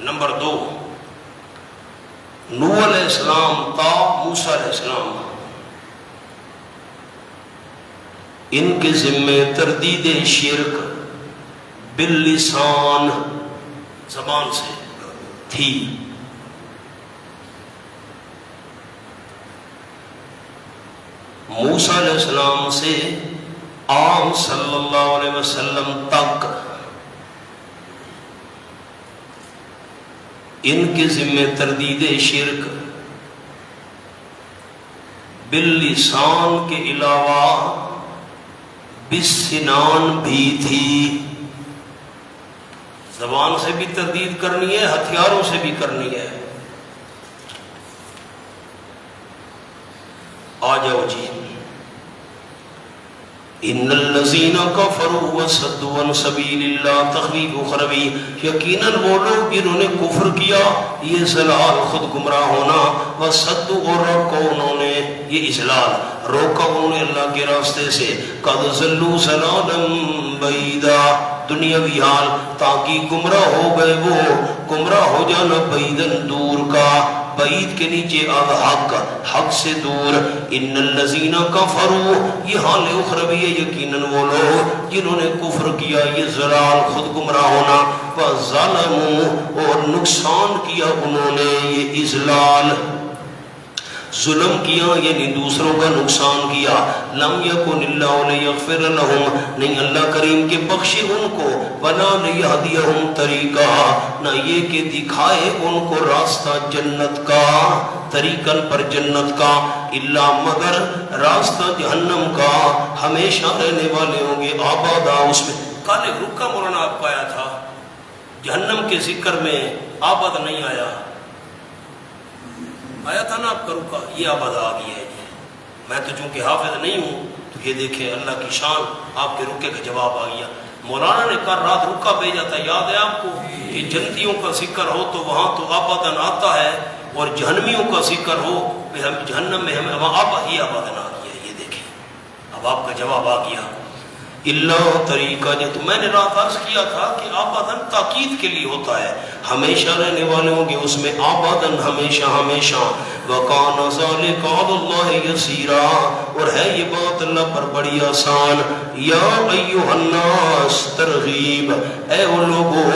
نمبر 2 نوح علیہ السلام تا موسیٰ علیہ السلام، ان کے ذمے تردید شرک باللسان، زبان سے تھی. موسیٰ علیہ السلام سے عام صلی اللہ علیہ وسلم تک ان کے ذمے تردید شرک باللسان کے علاوہ بالسنان بھی تھی. زبان سے بھی تردید کرنی ہے، ہتھیاروں سے بھی کرنی ہے. آ جاؤ جی. ان الذین کفروا وصدوا عن سبیل اللہ تخویف اخروی، یقیناً وہ لوگ جنہوں نے کفر کیا، یہ ضلال خود گمراہ ہونا، وصدوا اور روکا انہوں نے، یہ اضلال روکا انہوں نے اللہ کے راستے سے، قد ضلوا ضلالا بعیدا، دنیاوی حال تاکہ گمراہ ہو گئے، وہ گمراہ ہو جانا بعیدن دور کا، بعید کے نیچے حق، حق سے دور۔ ان الذین کفروا، یہ حال اخروی ہے، یقیناً وہ لوگ جنہوں نے کفر کیا، یہ ضلال خود گمراہ ہونا، وظلموا اور نقصان کیا انہوں نے، یہ اضلال ظلم کیا یعنی دوسروں کا نقصان کیا۔ لم یکن اللہ لیغفر لہم، نہیں اللہ کریم کے بخشے ان کو، ولا لیہدیہم طریقہ، نہ یہ کہ دکھائے ان کو راستہ جنت کا، طریقن پر جنت کا، الا مگر راستہ جہنم کا، ہمیشہ رہنے والے ہوں گے آبادا اس میں۔ کل ایک رکا مولانا آپ کو آیا تھا، جہنم کے ذکر میں آباد نہیں آیا، آیا تھا نا آپ کا رکا، یہ آباد آ گیا ہے جی۔ میں تو چونکہ حافظ نہیں ہوں تو یہ دیکھیں اللہ کی شان، آپ کے رکے کا جواب آ گیا۔ مولانا نے کل رات رکا بھیجا تھا، یاد ہے آپ کو کہ جنتیوں کا ذکر ہو تو وہاں تو آبادن آتا ہے، اور جہنمیوں کا ذکر ہو ہم جہنم میں ہمیں وہاں ہی آبادن آ گیا ہے، یہ دیکھیں اب آپ کا جواب آ گیا۔ اللہ طریقہ جو تو میں نے رات عرض کیا تھا کہ آبادن تاکید کے لیے ہوتا ہے، ہمیشہ رہنے والے ہوں گے اس میں آبادن، ہمیشہ ہمیشہ۔ وَقَانَ ذَلِكَ عَلَى اللَّهِ يَسِيرًا، اور ہے یہ بات اللہ پر بڑی آسان۔ یا ایھا الناس، ترغیب، اے وہ لوگو،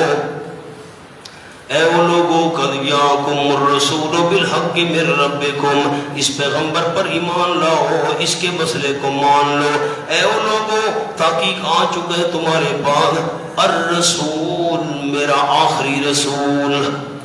اے وہ لوگو، قد جاءکم الرسول بالحق من ربکم، اس پیغمبر پر ایمان لاؤ، اس کے مسئلے کو مان لو۔ اے وہ لوگو، تحقیق آ چکے تمہارے بعد الرسول، میرا آخری رسول۔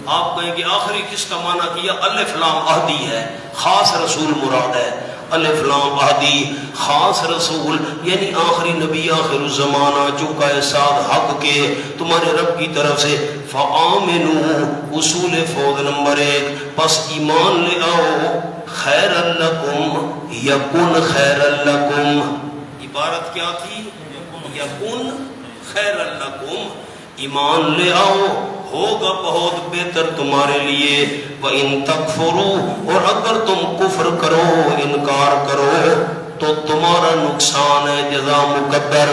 آپ کہیں کہ آخری کس کا معنی کیا؟ الف لام عہدی ہے، خاص رسول مراد ہے، الف لام عہدی خاص رسول یعنی آخری نبی، آخر الزمان آ چکا ہے ساتھ حق کے تمہارے رب کی طرف سے۔ فآمنوا، اصول فوز نمبر 1، پس ایمان لے آؤ، خیر لکم، یکن خیر لکم، عبارت کیا تھی؟ یکن خیر لکم، ایمان لے آؤ، ہوگا بہت بہتر تمہارے لیے۔ وَإِن تَكْفُرُوا، اور اگر تم کفر کرو، انکار کرو تو تمہارا نقصان ہے، جزا مقدر۔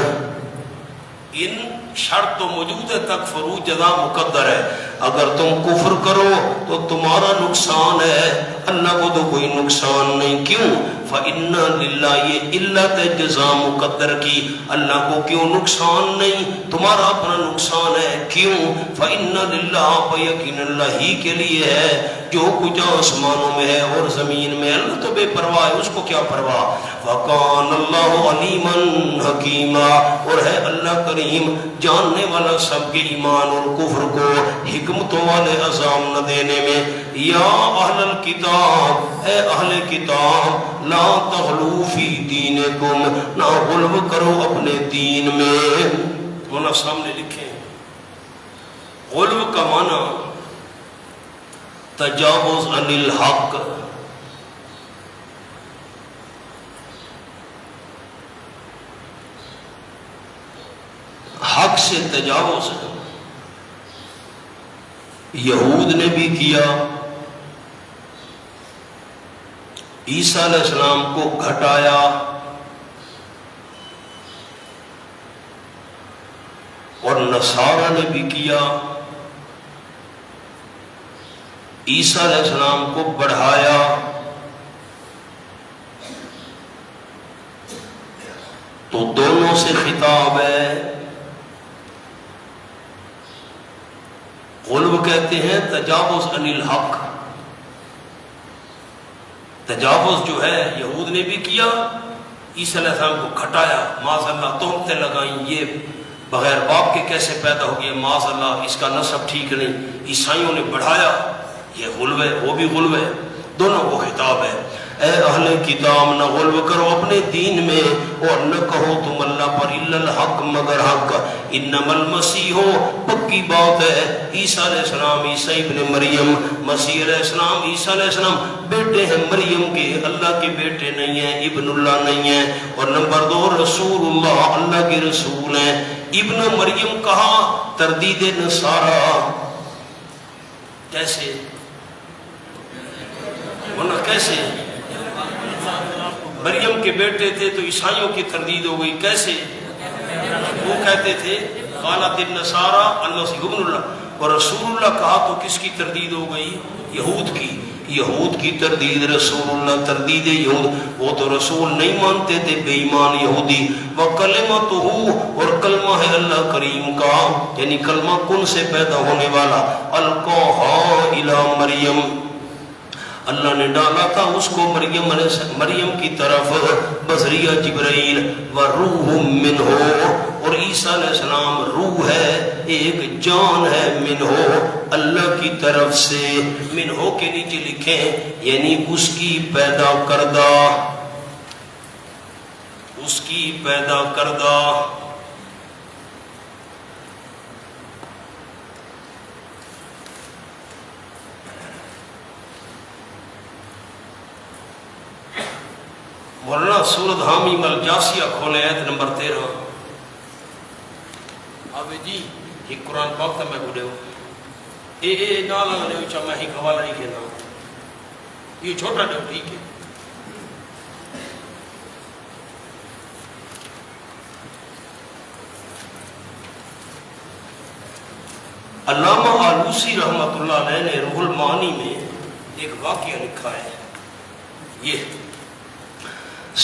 ان شرط تو موجود ہے، تکفرو جزا مقدر ہے، اگر تم کفر کرو تو تمہارا نقصان ہے، اللہ کو تو کوئی نقصان نہیں۔ کیوں؟ فَإِنَّ لِلَّهِ، یہ علت ہے جزا مقدر کی، اللہ کو کیوں نقصان نہیں، تمہارا اپنا نقصان ہے۔ کیوں؟ فَإِنَّ لِلَّهِ، یقین اللہ ہی کے لیے ہے جو کچھ آسمانوں میں ہے اور زمین میں، اللہ تو بے پرواہ ہے، اس کو کیا پرواہ۔ وَقَانَ اللَّهُ عَلِيمًا حَكِيمًا، اور ہے اللہ کریم جاننے والا سب کے ایمان اور کفر کو، حکمتوں والے عذاب نہ دینے میں۔ یا اہل الکتاب، اے اہل کتاب، لا تغلو فی دینکم، نہ غلو کرو اپنے دین میں۔ مولانا سامنے لکھیں، غلو کا معنی تجاوز عن الحق، حق سے تجاوز ہے۔ یہود نے بھی کیا، عیسیٰ علیہ السلام کو گھٹایا، اور نصارہ نے بھی کیا، عیسیٰ علیہ السلام کو بڑھایا، تو دونوں سے خطاب ہے۔ غلو کہتے ہیں تجاوز عن الحق، تجاوز جو ہے یہود نے بھی کیا، عیسیٰ علیہ السلام کو گھٹایا، معاذ اللہ تہمتیں لگائیں، یہ بغیر باپ کے کیسے پیدا ہو گیا، معاذ اللہ اس کا نسب ٹھیک نہیں، عیسائیوں نے بڑھایا، یہ غلو ہے، وہ بھی غلو ہے، دونوں کو خطاب ہے۔ اے اہل کتاب نہ غلو کرو اپنے دین میں اور نہ کہو تم اللہ پر الا الحق مگر حق انما المسیح پکی بات ہے عیسیٰ علیہ السلام عیسیٰ ابن مریم مسیح علیہ السلام عیسیٰ علیہ السلام بیٹے ہیں مریم کے اللہ کے بیٹے نہیں ہیں ابن اللہ نہیں ہیں اور نمبر 2 رسول اللہ اللہ کے رسول ہیں ابن مریم کہا تردید نصارہ کیسے ورنہ کیسے مریم کے بیٹے تھے تو عیسائیوں کی تردید ہو گئی کیسے وہ کہتے تھے قالت النصارى المسیح ابن اللہ اور رسول اللہ کہا تو کس کی تردید ہو گئی یہود کی تردید رسول اللہ تردید یہود وہ تو رسول نہیں مانتے تھے بے ایمان یہودی وَكَلِمَتُهُ اور کلمہ ہے اللہ کریم کا یعنی کلمہ کن سے پیدا ہونے والا القاها إِلَى مریم اللہ نے ڈالا تھا اس کو مریم کی طرف بذریعہ جبرائیل وروح منہ اور عیسیٰ علیہ السلام روح ہے ایک جان ہے منہ اللہ کی طرف سے منہ کے نیچے لکھیں یعنی اس کی پیدا کردہ مولانا سورت حامیم الجاسیہ کھولے آیت نمبر 13 آبے جی یہ قرآن پاک تھا میں گھڑے ہو اے نالا لے اچھا میں ہی حوالہ ہی کہنا یہ چھوٹا جو ٹھیک ہے علامہ آلوسی رحمۃ اللہ علیہ نے روح المعانی میں ایک واقعہ لکھا ہے یہ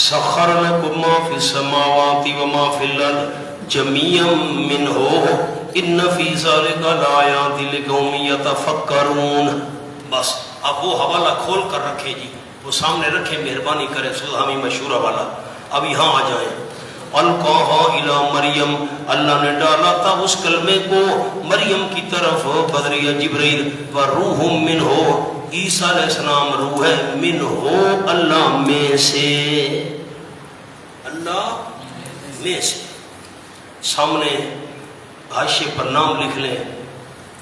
سخر لکم ما فی السماوات وما فی الارض جميعا منه ان فی ذلک لآیات لقوم یتفکرون بس اب وہ حوالہ کھول کر رکھے جی وہ سامنے رکھے مہربانی کریں سورہ حامیم مشہور حوالہ اب یہاں آ جائیں القاها الى مریم اللہ نے ڈالا تھا اس کلمے کو مریم کی طرف بذریعہ جبرائیل وروح منہ عیسیٰ علیہ السلام روح ہے منہ اللہ میں سے سامنے حاشیے پر نام لکھ لیں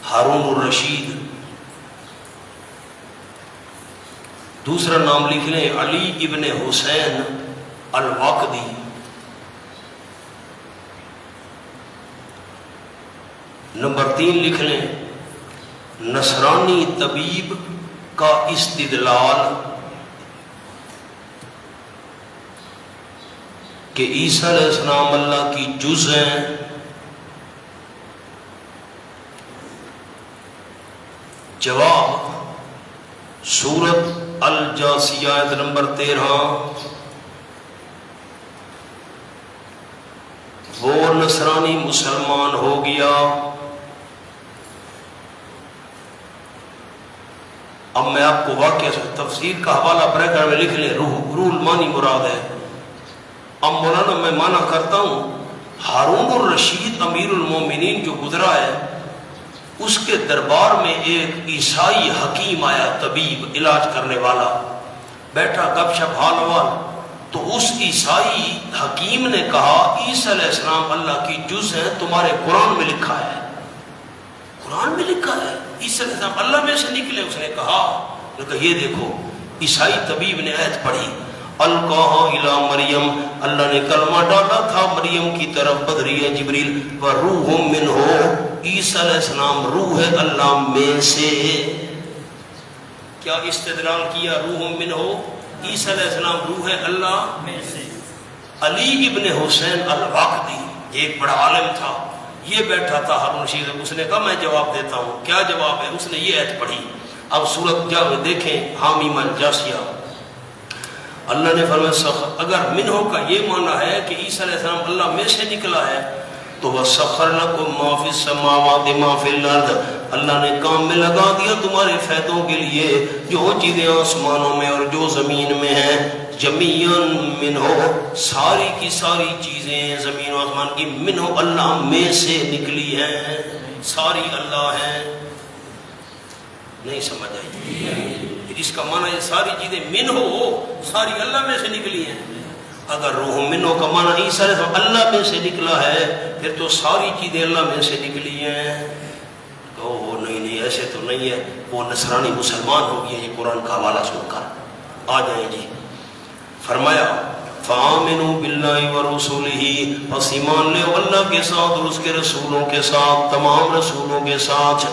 ہارون الرشید دوسرا نام لکھ لیں علی ابن حسین الواقدی نمبر 3 لکھ لیں نصرانی طبیب کا استدلال کہ عیسیٰ علیہ السلام اللہ کی جز ہیں جواب سورت الجاسیہ آیت نمبر 13 وہ نصرانی مسلمان ہو گیا اب میں آپ کو واقعہ تفسیر کا حوالہ بریکر میں لکھ لیں روح المانی مراد ہے اب مولانا میں مانا کرتا ہوں ہارون الرشید امیر المومنین جو گزرا ہے اس کے دربار میں ایک عیسائی حکیم آیا طبیب علاج کرنے والا بیٹھا گپ شپ حال حوال تو اس عیسائی حکیم نے کہا عیسیٰ علیہ السلام اللہ کی جز ہیں تمہارے قرآن میں لکھا ہے قرآن میں لکھا ہے عیسیٰ علیہ السلام اللہ میں سے نکلے اس نے کہا یہ دیکھو عیسائی طبیب نے آیت پڑھی القاها الى مریم اللہ نے کلمہ ڈالا تھا مریم کی طرف بذریعہ جبریل وروح منہ عیسیٰ علیہ السلام روح ہے اللہ میں سے کیا استدلال کیا روح منہ عیسیٰ علیہ السلام روح ہے اللہ میں سے علی ابن حسین الواقدی ایک بڑا عالم تھا یہ بیٹھا تھا ہارون رشید اس نے کہا میں جواب دیتا ہوں کیا جواب ہے اس نے یہ آیت پڑھی اب سورت جا دیکھیں حامیم الجاسیہ اللہ نے فرمایا اگر منہ کا یہ معنی ہے کہ عیسیٰ علیہ السلام اللہ میں سے نکلا ہے تو وَسَخَّرَ لَكُم مَّا فِي السَّمَاوَاتِ مَا فِي الْأَرْضِ اللہ نے کام میں لگا دیا تمہارے فائدوں کے لیے جو چیزیں آسمانوں میں اور جو زمین میں ہیں جمیعاً منہ ساری کی ساری چیزیں زمین و آسمان کی منہ اللہ میں سے نکلی ہیں ساری اللہ ہیں نہیں سمجھ آئی؟ اس کا معنی یہ ساری چیزیں من ہو ساری اللہ میں سے نکلی ہیں. اگر روح منو کا معنی عیسیٰ ہے تو اللہ میں سے نکلا ہے، پھر تو ساری چیزیں اللہ میں سے نکلی ہیں. تو نہیں ایسے تو نہیں ہے، وہ نصرانی مسلمان ہو گیا یہ قرآن کا حوالہ سن کر. آ جائیں جی. فرمایا فآمنوا باللہ ورسولہ، پس ایمان لے اللہ کے ساتھ اور اس کے رسولوں کے ساتھ، تمام رسولوں کے ساتھ.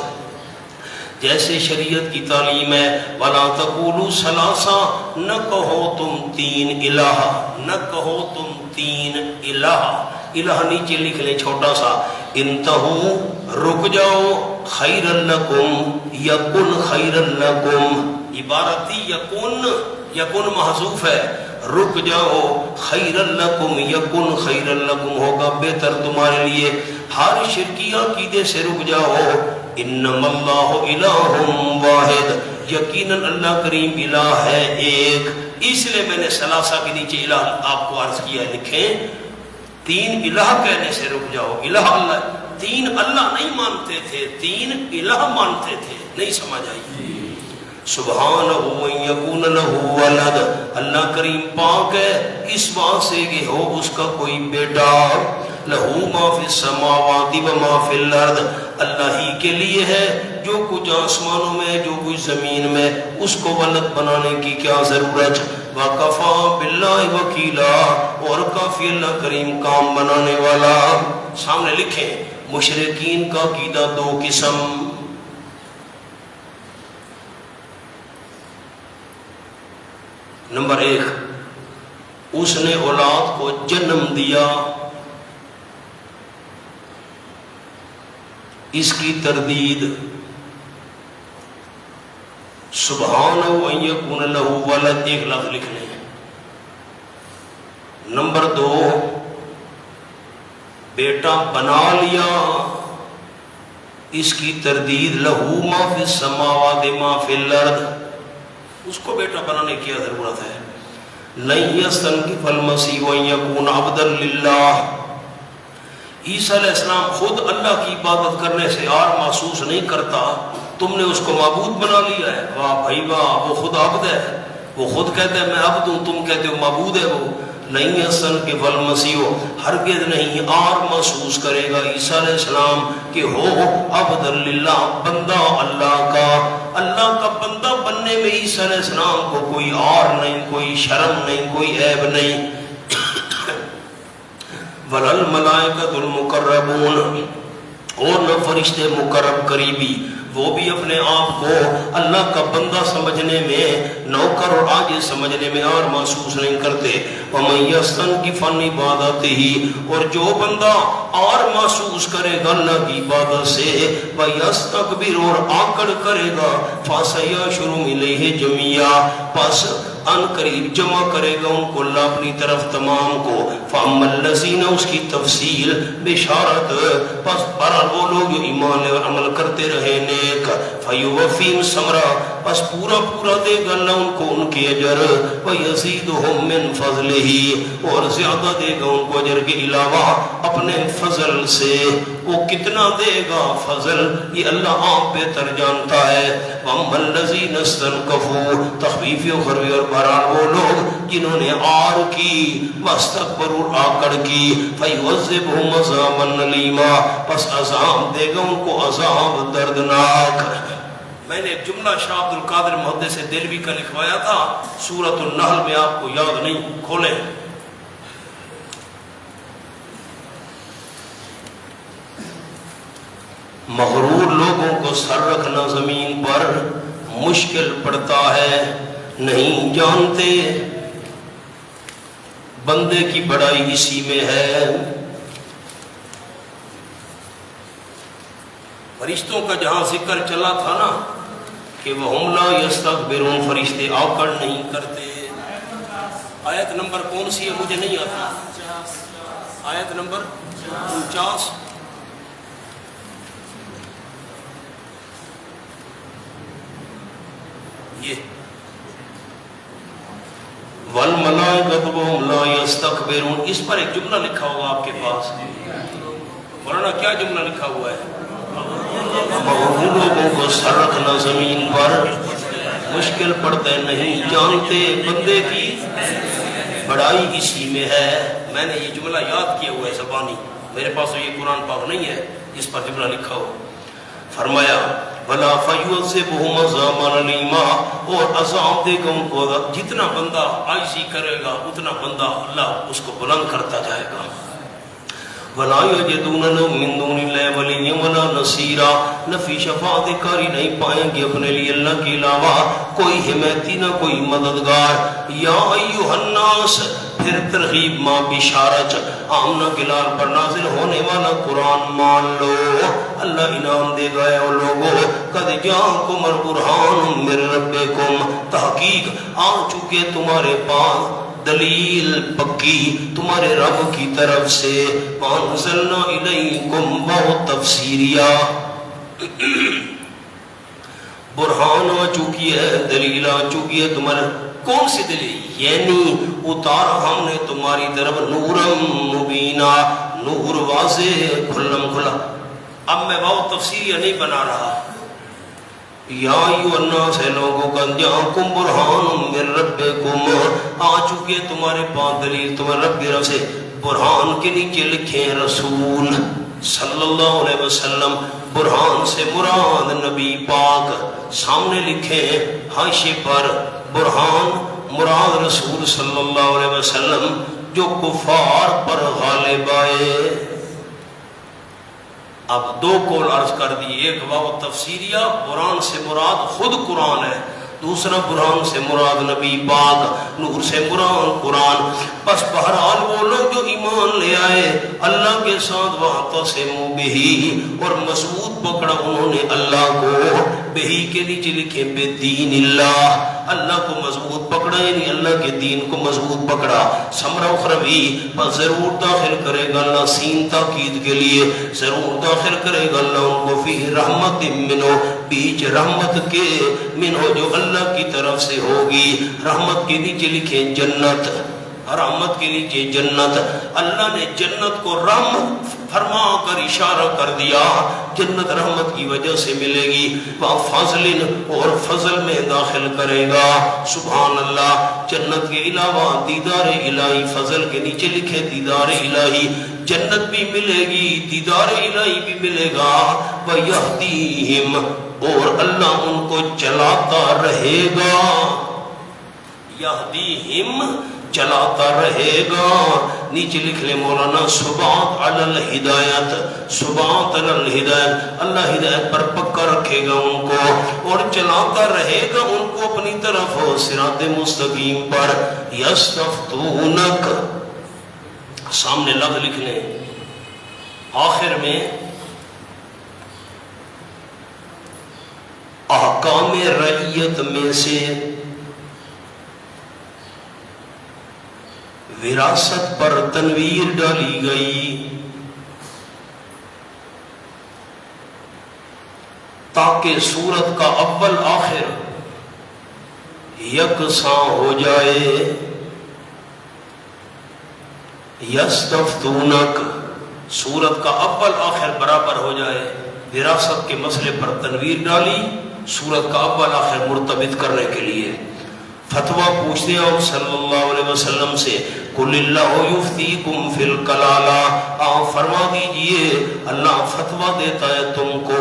جیسے شریعت کی تعلیم ہے وَلَا تَقُولُوا ثَلَاثَةٌ، نہ کہو تم تین الہ، نہ کہو تم تین الہ. الہ نیچے لکھ لیں چھوٹا سا. انتہو، رک جاؤ، خیر لکم، یکن خیر لکم. عبارتی یکن محذوف ہے، رک جاؤ، خیر لکم، یکن خیر لکم ہوگا بہتر تمہارے لیے. ہر شرکی عقیدے سے رک جاؤ. انما اللہ الہ واحد، یقیناً اللہ کریم الہ ہے ایک. اس لیے میں نے ثلاثہ کے نیچے الہ آپ کو عرض کیا ہے، لکھیں تین الہ کہنے سے رک جاؤ. الہ اللہ، تین اللہ نہیں مانتے تھے، تین الہ مانتے تھے. نہیں سمجھ آئی؟ سبحانہ ان یکون لہ ولد، اللہ کریم پاک ہے اس بات سے کہ ہو اس کا کوئی بیٹا. لہو ما فی السماوات و ما فی الارض، اللہ ہی کے لیے ہے جو کچھ آسمانوں میں جو کچھ زمین میں، اس کو ولد بنانے کی کیا ضرورت. وَكَفَى بِاللَّهِ وَكِيلًا، اور کافی اللہ کریم کام بنانے والا. سامنے لکھیں مشرکین کا عقیدہ دو قسم. نمبر ایک، اس نے اولاد کو جنم دیا، اس کی تردید. سبحانہ ان یکون لہ ولد، ایک لفظ لکھ لیں. نمبر دو، بیٹا بنا لیا، اس کی تردید. لہو ما فی السماوات ما فی الارض، اس کو بیٹا بنانے کی ضرورت ہے. لن یستنکف المسیح ان یکون عبدا للہ، عیسیٰ علیہ السلام خود اللہ کی عبادت کرنے سے عار محسوس نہیں کرتا، تم نے اس کو معبود بنا لیا ہے. واہ بھائی واہ، وہ خود عبد ہے، وہ خود کہتا ہے میں عبد ہوں، تم کہتے ہو معبود ہے. وہ نہیں یستنکف المسیح، ہرگز نہیں عار محسوس کرے گا عیسیٰ علیہ السلام کہ ہو عبد للہ، بندہ اللہ کا. اللہ کا بندہ بننے میں عیسیٰ علیہ السلام کو کوئی عار نہیں، کوئی شرم نہیں، کوئی عیب نہیں. وَلَا الْمَلَائِكَةُ الْمُقَرَّبُونَ، اور نہ فرشتے مقرب قریبی، وہ بھی اپنے آپ کو اللہ کا بندہ سمجھنے میں، نوکر اور عاجز سمجھنے میں اور محسوس نہیں کرتے. وَمَن يَسْتَنْكِفْ عَنْ عِبَادَتِهِ، اور جو بندہ اور محسوس کرے گا اللہ کی عبادت سے، وَيَسْتَكْبِرُ، اور آکڑ کرے گا، فَسَيَحْشُرُهُمْ إِلَيْهِ جَمِيعًا، پس ان قریب جمع کرے گا ان کو اللہ اپنی طرف تمام کو. فَأَمَّا الَّذِينَ، اس کی تفصیل بشارت، پس برحال وہ لوگ جو ایمان اور عمل کرتے رہے نیک، فَيُوَفِّيهِمْ ثَمَرَهُ، پس پورا دے گا اللہ ان کو ان کی اجر. وَيَزِيدُهُم مِّن فَضْلِهِ، اور زیادہ دے گا ان کو اجر کے علاوہ اپنے فضل سے. وہ کتنا دے گا فضل یہ اللہ آپ بہتر جانتا ہے. وَأَمَّا الَّذِينَ اسْتَنكَفُوا، تخفیف اخروی، اور بہرحال وہ لوگ جنہوں نے عار کی، وَاسْتَكْبَرُوا، آکڑ کی، فَيُعَذِّبُهُمْ عَذَابًا أَلِيمًا، پس عذاب دے گا ان کو عذاب دردناک. میں نے ایک جملہ شاہ عبد القادر محدث دہلوی کا لکھوایا تھا سورۃ النحل میں، آپ کو یاد نہیں، کھولیں. مغرور لوگوں کو سر رکھنا زمین پر مشکل پڑتا ہے، نہیں جانتے بندے کی بڑائی اسی میں ہے. فرشتوں کا جہاں ذکر چلا تھا نا کہ وَهُمْ لَا يَسْتَكْبِرُونَ، فرشتے آکڑ نہیں کرتے. آیت نمبر کون سی ہے مجھے نہیں آتا، آیت نمبر 49. یہ وَالْمَلَائِكَةُ وَهُمْ لَا يَسْتَكْبِرُونَ، اس پر ایک جملہ لکھا ہوگا آپ کے پاس. مولانا کیا جملہ لکھا ہوا ہے؟ لوگوں کو سر رکھنا زمین پر مشکل پڑتا نہیں، جانتے بندے کی بڑائی اسی میں ہے۔ میں نے یہ جملہ یاد کیا ہوا ہے زبانی، میرے پاس یہ قرآن پاک نہیں ہے جس پر جملہ لکھا ہو۔ فرمایا وَلَا فَيُعَذِّبُهُمْ عَذَابًا أَلِيمًا، اور عذاب دے گا ان کو، جتنا بندہ عاجزی کرے گا اتنا بندہ اللہ اس کو بلند کرتا جائے گا۔ وَلَا يَجِدُونَ لَهُم مِّن دُونِ اللَّهِ وَلِيًّا وَلَا نَصِيرًا، نفی شفاعت کاری نہیں پائیں گے اپنے لیے اللہ کے علاوہ کوئی حمایتی نہ کوئی مددگار۔ یا ایھا الناس، پھر ترغیب ماں بشارت، آمنہ گلال پر نازل ہونے والا قرآن مان لو، اللہ انعام دے گا اے لوگو، قد جاءکم البرہان من ربکم، تحقیق آ چکے تمہارے پاس دلیل پکی تمہارے رب کی طرف سے، وانزلنا الیکم، بہت تفسیریہ، برہان آ چکی ہے، دلیل آ چکی ہے تمہارے، کون سی دلیل؟ یعنی اتارا ہم نے تمہاری طرف نورم مبینہ، نور واضح کھلم کھلا۔ اب میں بہت تفسیریہ نہیں بنا رہا۔ یا ایھا الناس، لوگوں کا جاءکم برہان من ربکم، آ چکے تمہارے پاس دلیل تمہارے رب کی طرف سے۔ برہان کے نیچے لکھیں رسول صلی اللہ علیہ وسلم، برہان سے مراد نبی پاک، سامنے لکھیں حاشیے پر برہان مراد رسول صلی اللہ علیہ وسلم جو کفار پر غالب آئے۔ اب دو قول عرض کر دی، ایک واو تفسیریہ، برہان سے مراد خود قرآن ہے، دوسرا برہان سے مراد نبی پاک، نور سے مراد قرآن۔ بس بہرحال وہ لوگ جو ایمان لے آئے اللہ کے ساتھ، وَاعْتَصِمُوا بِهِ، اور مضبوط پکڑا انہوں نے اللہ کو، بہی کے نیچے لکھیں بدین اللہ، اللہ کو مضبوط پکڑا، یعنی اللہ کے دین کو مضبوط پکڑا۔ سمرہ اخروی پر ضرور داخل کرے گا اللہ، سین تاکید کے لیے ضرور داخل کرے گا اللہ ان کو، فی رحمت منہ، بیچ رحمت کے، منہ جو اللہ کی طرف سے ہوگی۔ رحمت کے نیچے لکھیں جنت، رحمت کے نیچے جنت، اللہ نے جنت کو رحمت فرما کر اشارہ کر دیا، جنت رحمت کی وجہ سے ملے گی، فضل، اور فضل میں داخل کرے گا۔ سبحان اللہ، جنت کے علاوہ دیدار الہی، فضل کے نیچے لکھے دیدار الہی، جنت بھی ملے گی، دیدار الہی بھی ملے گا۔ وَيَهْدِيهِمْ، اور اللہ ان کو چلاتا رہے گا، یہدیہم چلاتا رہے گا۔ نیچے لکھ لے مولانا ثبات علی الہدایت، ثبات علی الہدایت، اللہ ہدایت پر پکا رکھے گا ان کو، اور چلاتا رہے گا ان کو اپنی طرف صراط مستقیم پر۔ یستفتونک، سامنے لفظ لکھ لیں، آخر میں احکام رعیت میں سے وراثت پر تنویر ڈالی گئی تاکہ سورت کا اول آخر یکساں ہو جائے۔ یستفتونک، سورت کا اول آخر برابر ہو جائے، وراثت کے مسئلے پر تنویر ڈالی سورت کا اول آخر مرتبط کرنے کے لیے۔ فتویٰ پوچھتے ہیں آپ صلی اللہ علیہ وسلم سے، قُلِ اللَّهُ يُفْتِيكُمْ فِي الْكَلَالَةِ، آپ فرما دیجئے اللہ فتویٰ دیتا ہے تم کو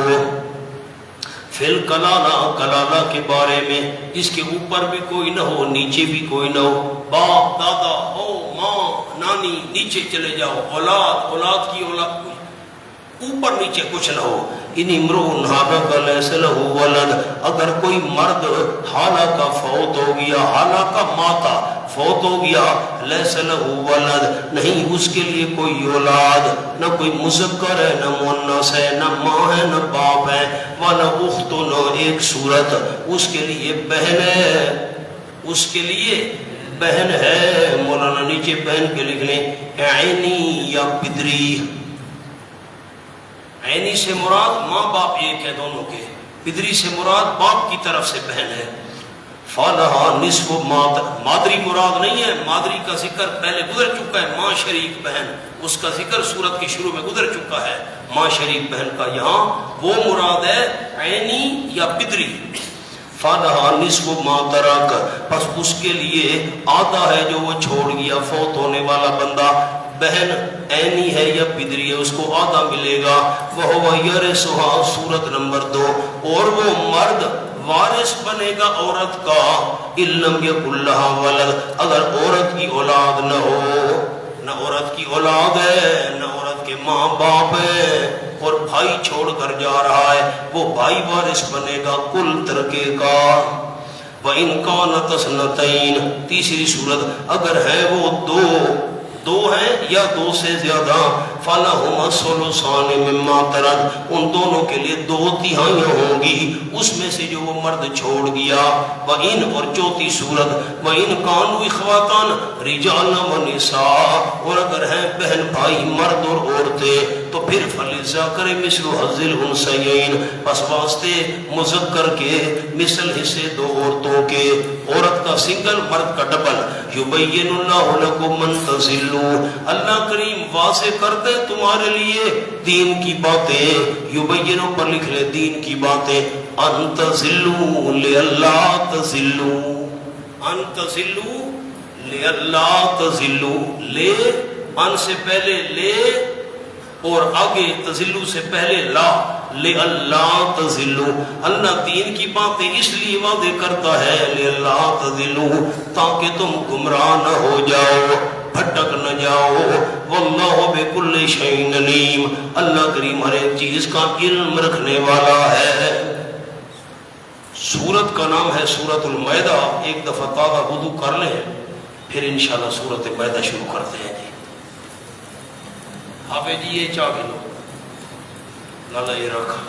فی الکلالہ، کلالہ کے بارے میں، جس کے اوپر بھی کوئی نہ ہو نیچے بھی کوئی نہ ہو، باپ دادا ہو، ماں نانی نیچے چلے جاؤ، اولاد اولاد کی اولاد اوپر نیچے کچھ نہ ہو۔ ان امرؤ ہلک لیس لہ ولد، اگر کوئی مرد ہلاک فوت ہو گیا، ہلاک ماتا فوت ہو گیا، لیس لہ ولد، نہیں اس کے لیے کوئی اولاد، نہ کوئی مذکر ہے نہ مؤنث ہے، نہ ماں ہے نہ باپ ہے، ولا اخت، نہ ایک صورت، اس کے لیے بہن ہے، اس کے لیے بہن ہے۔ مولانا نیچے بہن کے لکھ لیں عینی یا پدری، عینی سے مراد ماں باپ ایک ہے دونوں کے، پدری سے مراد باپ کی طرف سے بہن ہے۔ فالہا نصف مادری مراد نہیں ہے، مادری کا ذکر پہلے گزر چکا ہے، ماں شریک بہن اس کا ذکر سورت کے شروع میں گزر چکا ہے، ماں شریک بہن کا یہاں وہ مراد ہے عینی یا پدری۔ فالہا نصف ما ترک، پس اس کے لیے آدھا ہے جو وہ چھوڑ گیا، فوت ہونے والا بندہ، بہن عینی ہے یا پدری ہے، اس کو آدھا ملے گا۔ وَهُوَ يَرِثُهَا سورت نمبر 2، اور وہ مرد وارث بنے گا عورت کا، إِن لَّمْ يَكُن لَّهَا وَلَدٌ، اگر عورت کی اولاد نہ ہو، نہ عورت کی اولاد ہے نہ عورت کے ماں باپ ہے، اور بھائی چھوڑ کر جا رہا ہے، وہ بھائی وارث بنے گا کل ترکے کا۔ وَإِن كَانَتْ اثْنَتَيْنِ، تیسری صورت اگر ہے وہ دو ہیں یا دو سے زیادہ، فَلَهُمَا الثُّلُثَانِ مِمَّا تَرَكَ، ان دونوں کے لیے 2/3 ہوں گی اس میں سے جو وہ مرد چھوڑ گیا۔ وَإِن، اور چوتھی صورت وَإِن كَانُوا إِخْوَةً رِجَالًا وَنِسَاءً، اور اگر ہیں بہن بھائی مرد اور عورتیں تو پھر فَلِلذَّكَرِ مِثْلُ حَظِّ الْأُنثَيَيْنِ، پس واسطے مذکر کے مثل حصے دو عورتوں کے، عورت کا سنگل مرد کا ڈبل۔ يُبَيِّنُ اللَّهُ لَكُمْ أَن تَضِلُّوا، اللہ کریم واضح کرتے تمہارے لیے دین کی باتیں، یبین پر لکھ لے دین کی باتیں، ان تضلوا لئلا تضلوا، ان تضلوا لئلا تضلوا، لے ان سے پہلے لے اور آگے تضلوا سے پہلے لا، لئلا تضلوا، اللہ دین کی باتیں اس لیے وعدے کرتا ہے لئلا تضلوا، تاکہ تم گمراہ نہ ہو جاؤ، بھٹک نہ جاؤ۔ واللہ بکل شیء علیم، اللہ کریم ہر ایک چیز کا علم رکھنے والا ہے۔ سورت کا نام ہے سورت المائدہ، ایک دفعہ تازہ وضو کر لیں پھر انشاءاللہ سورت مائدہ شروع کرتے ہیں۔ جی حافظ جی یہ چاہ بھی لو، لالا یہ رکھا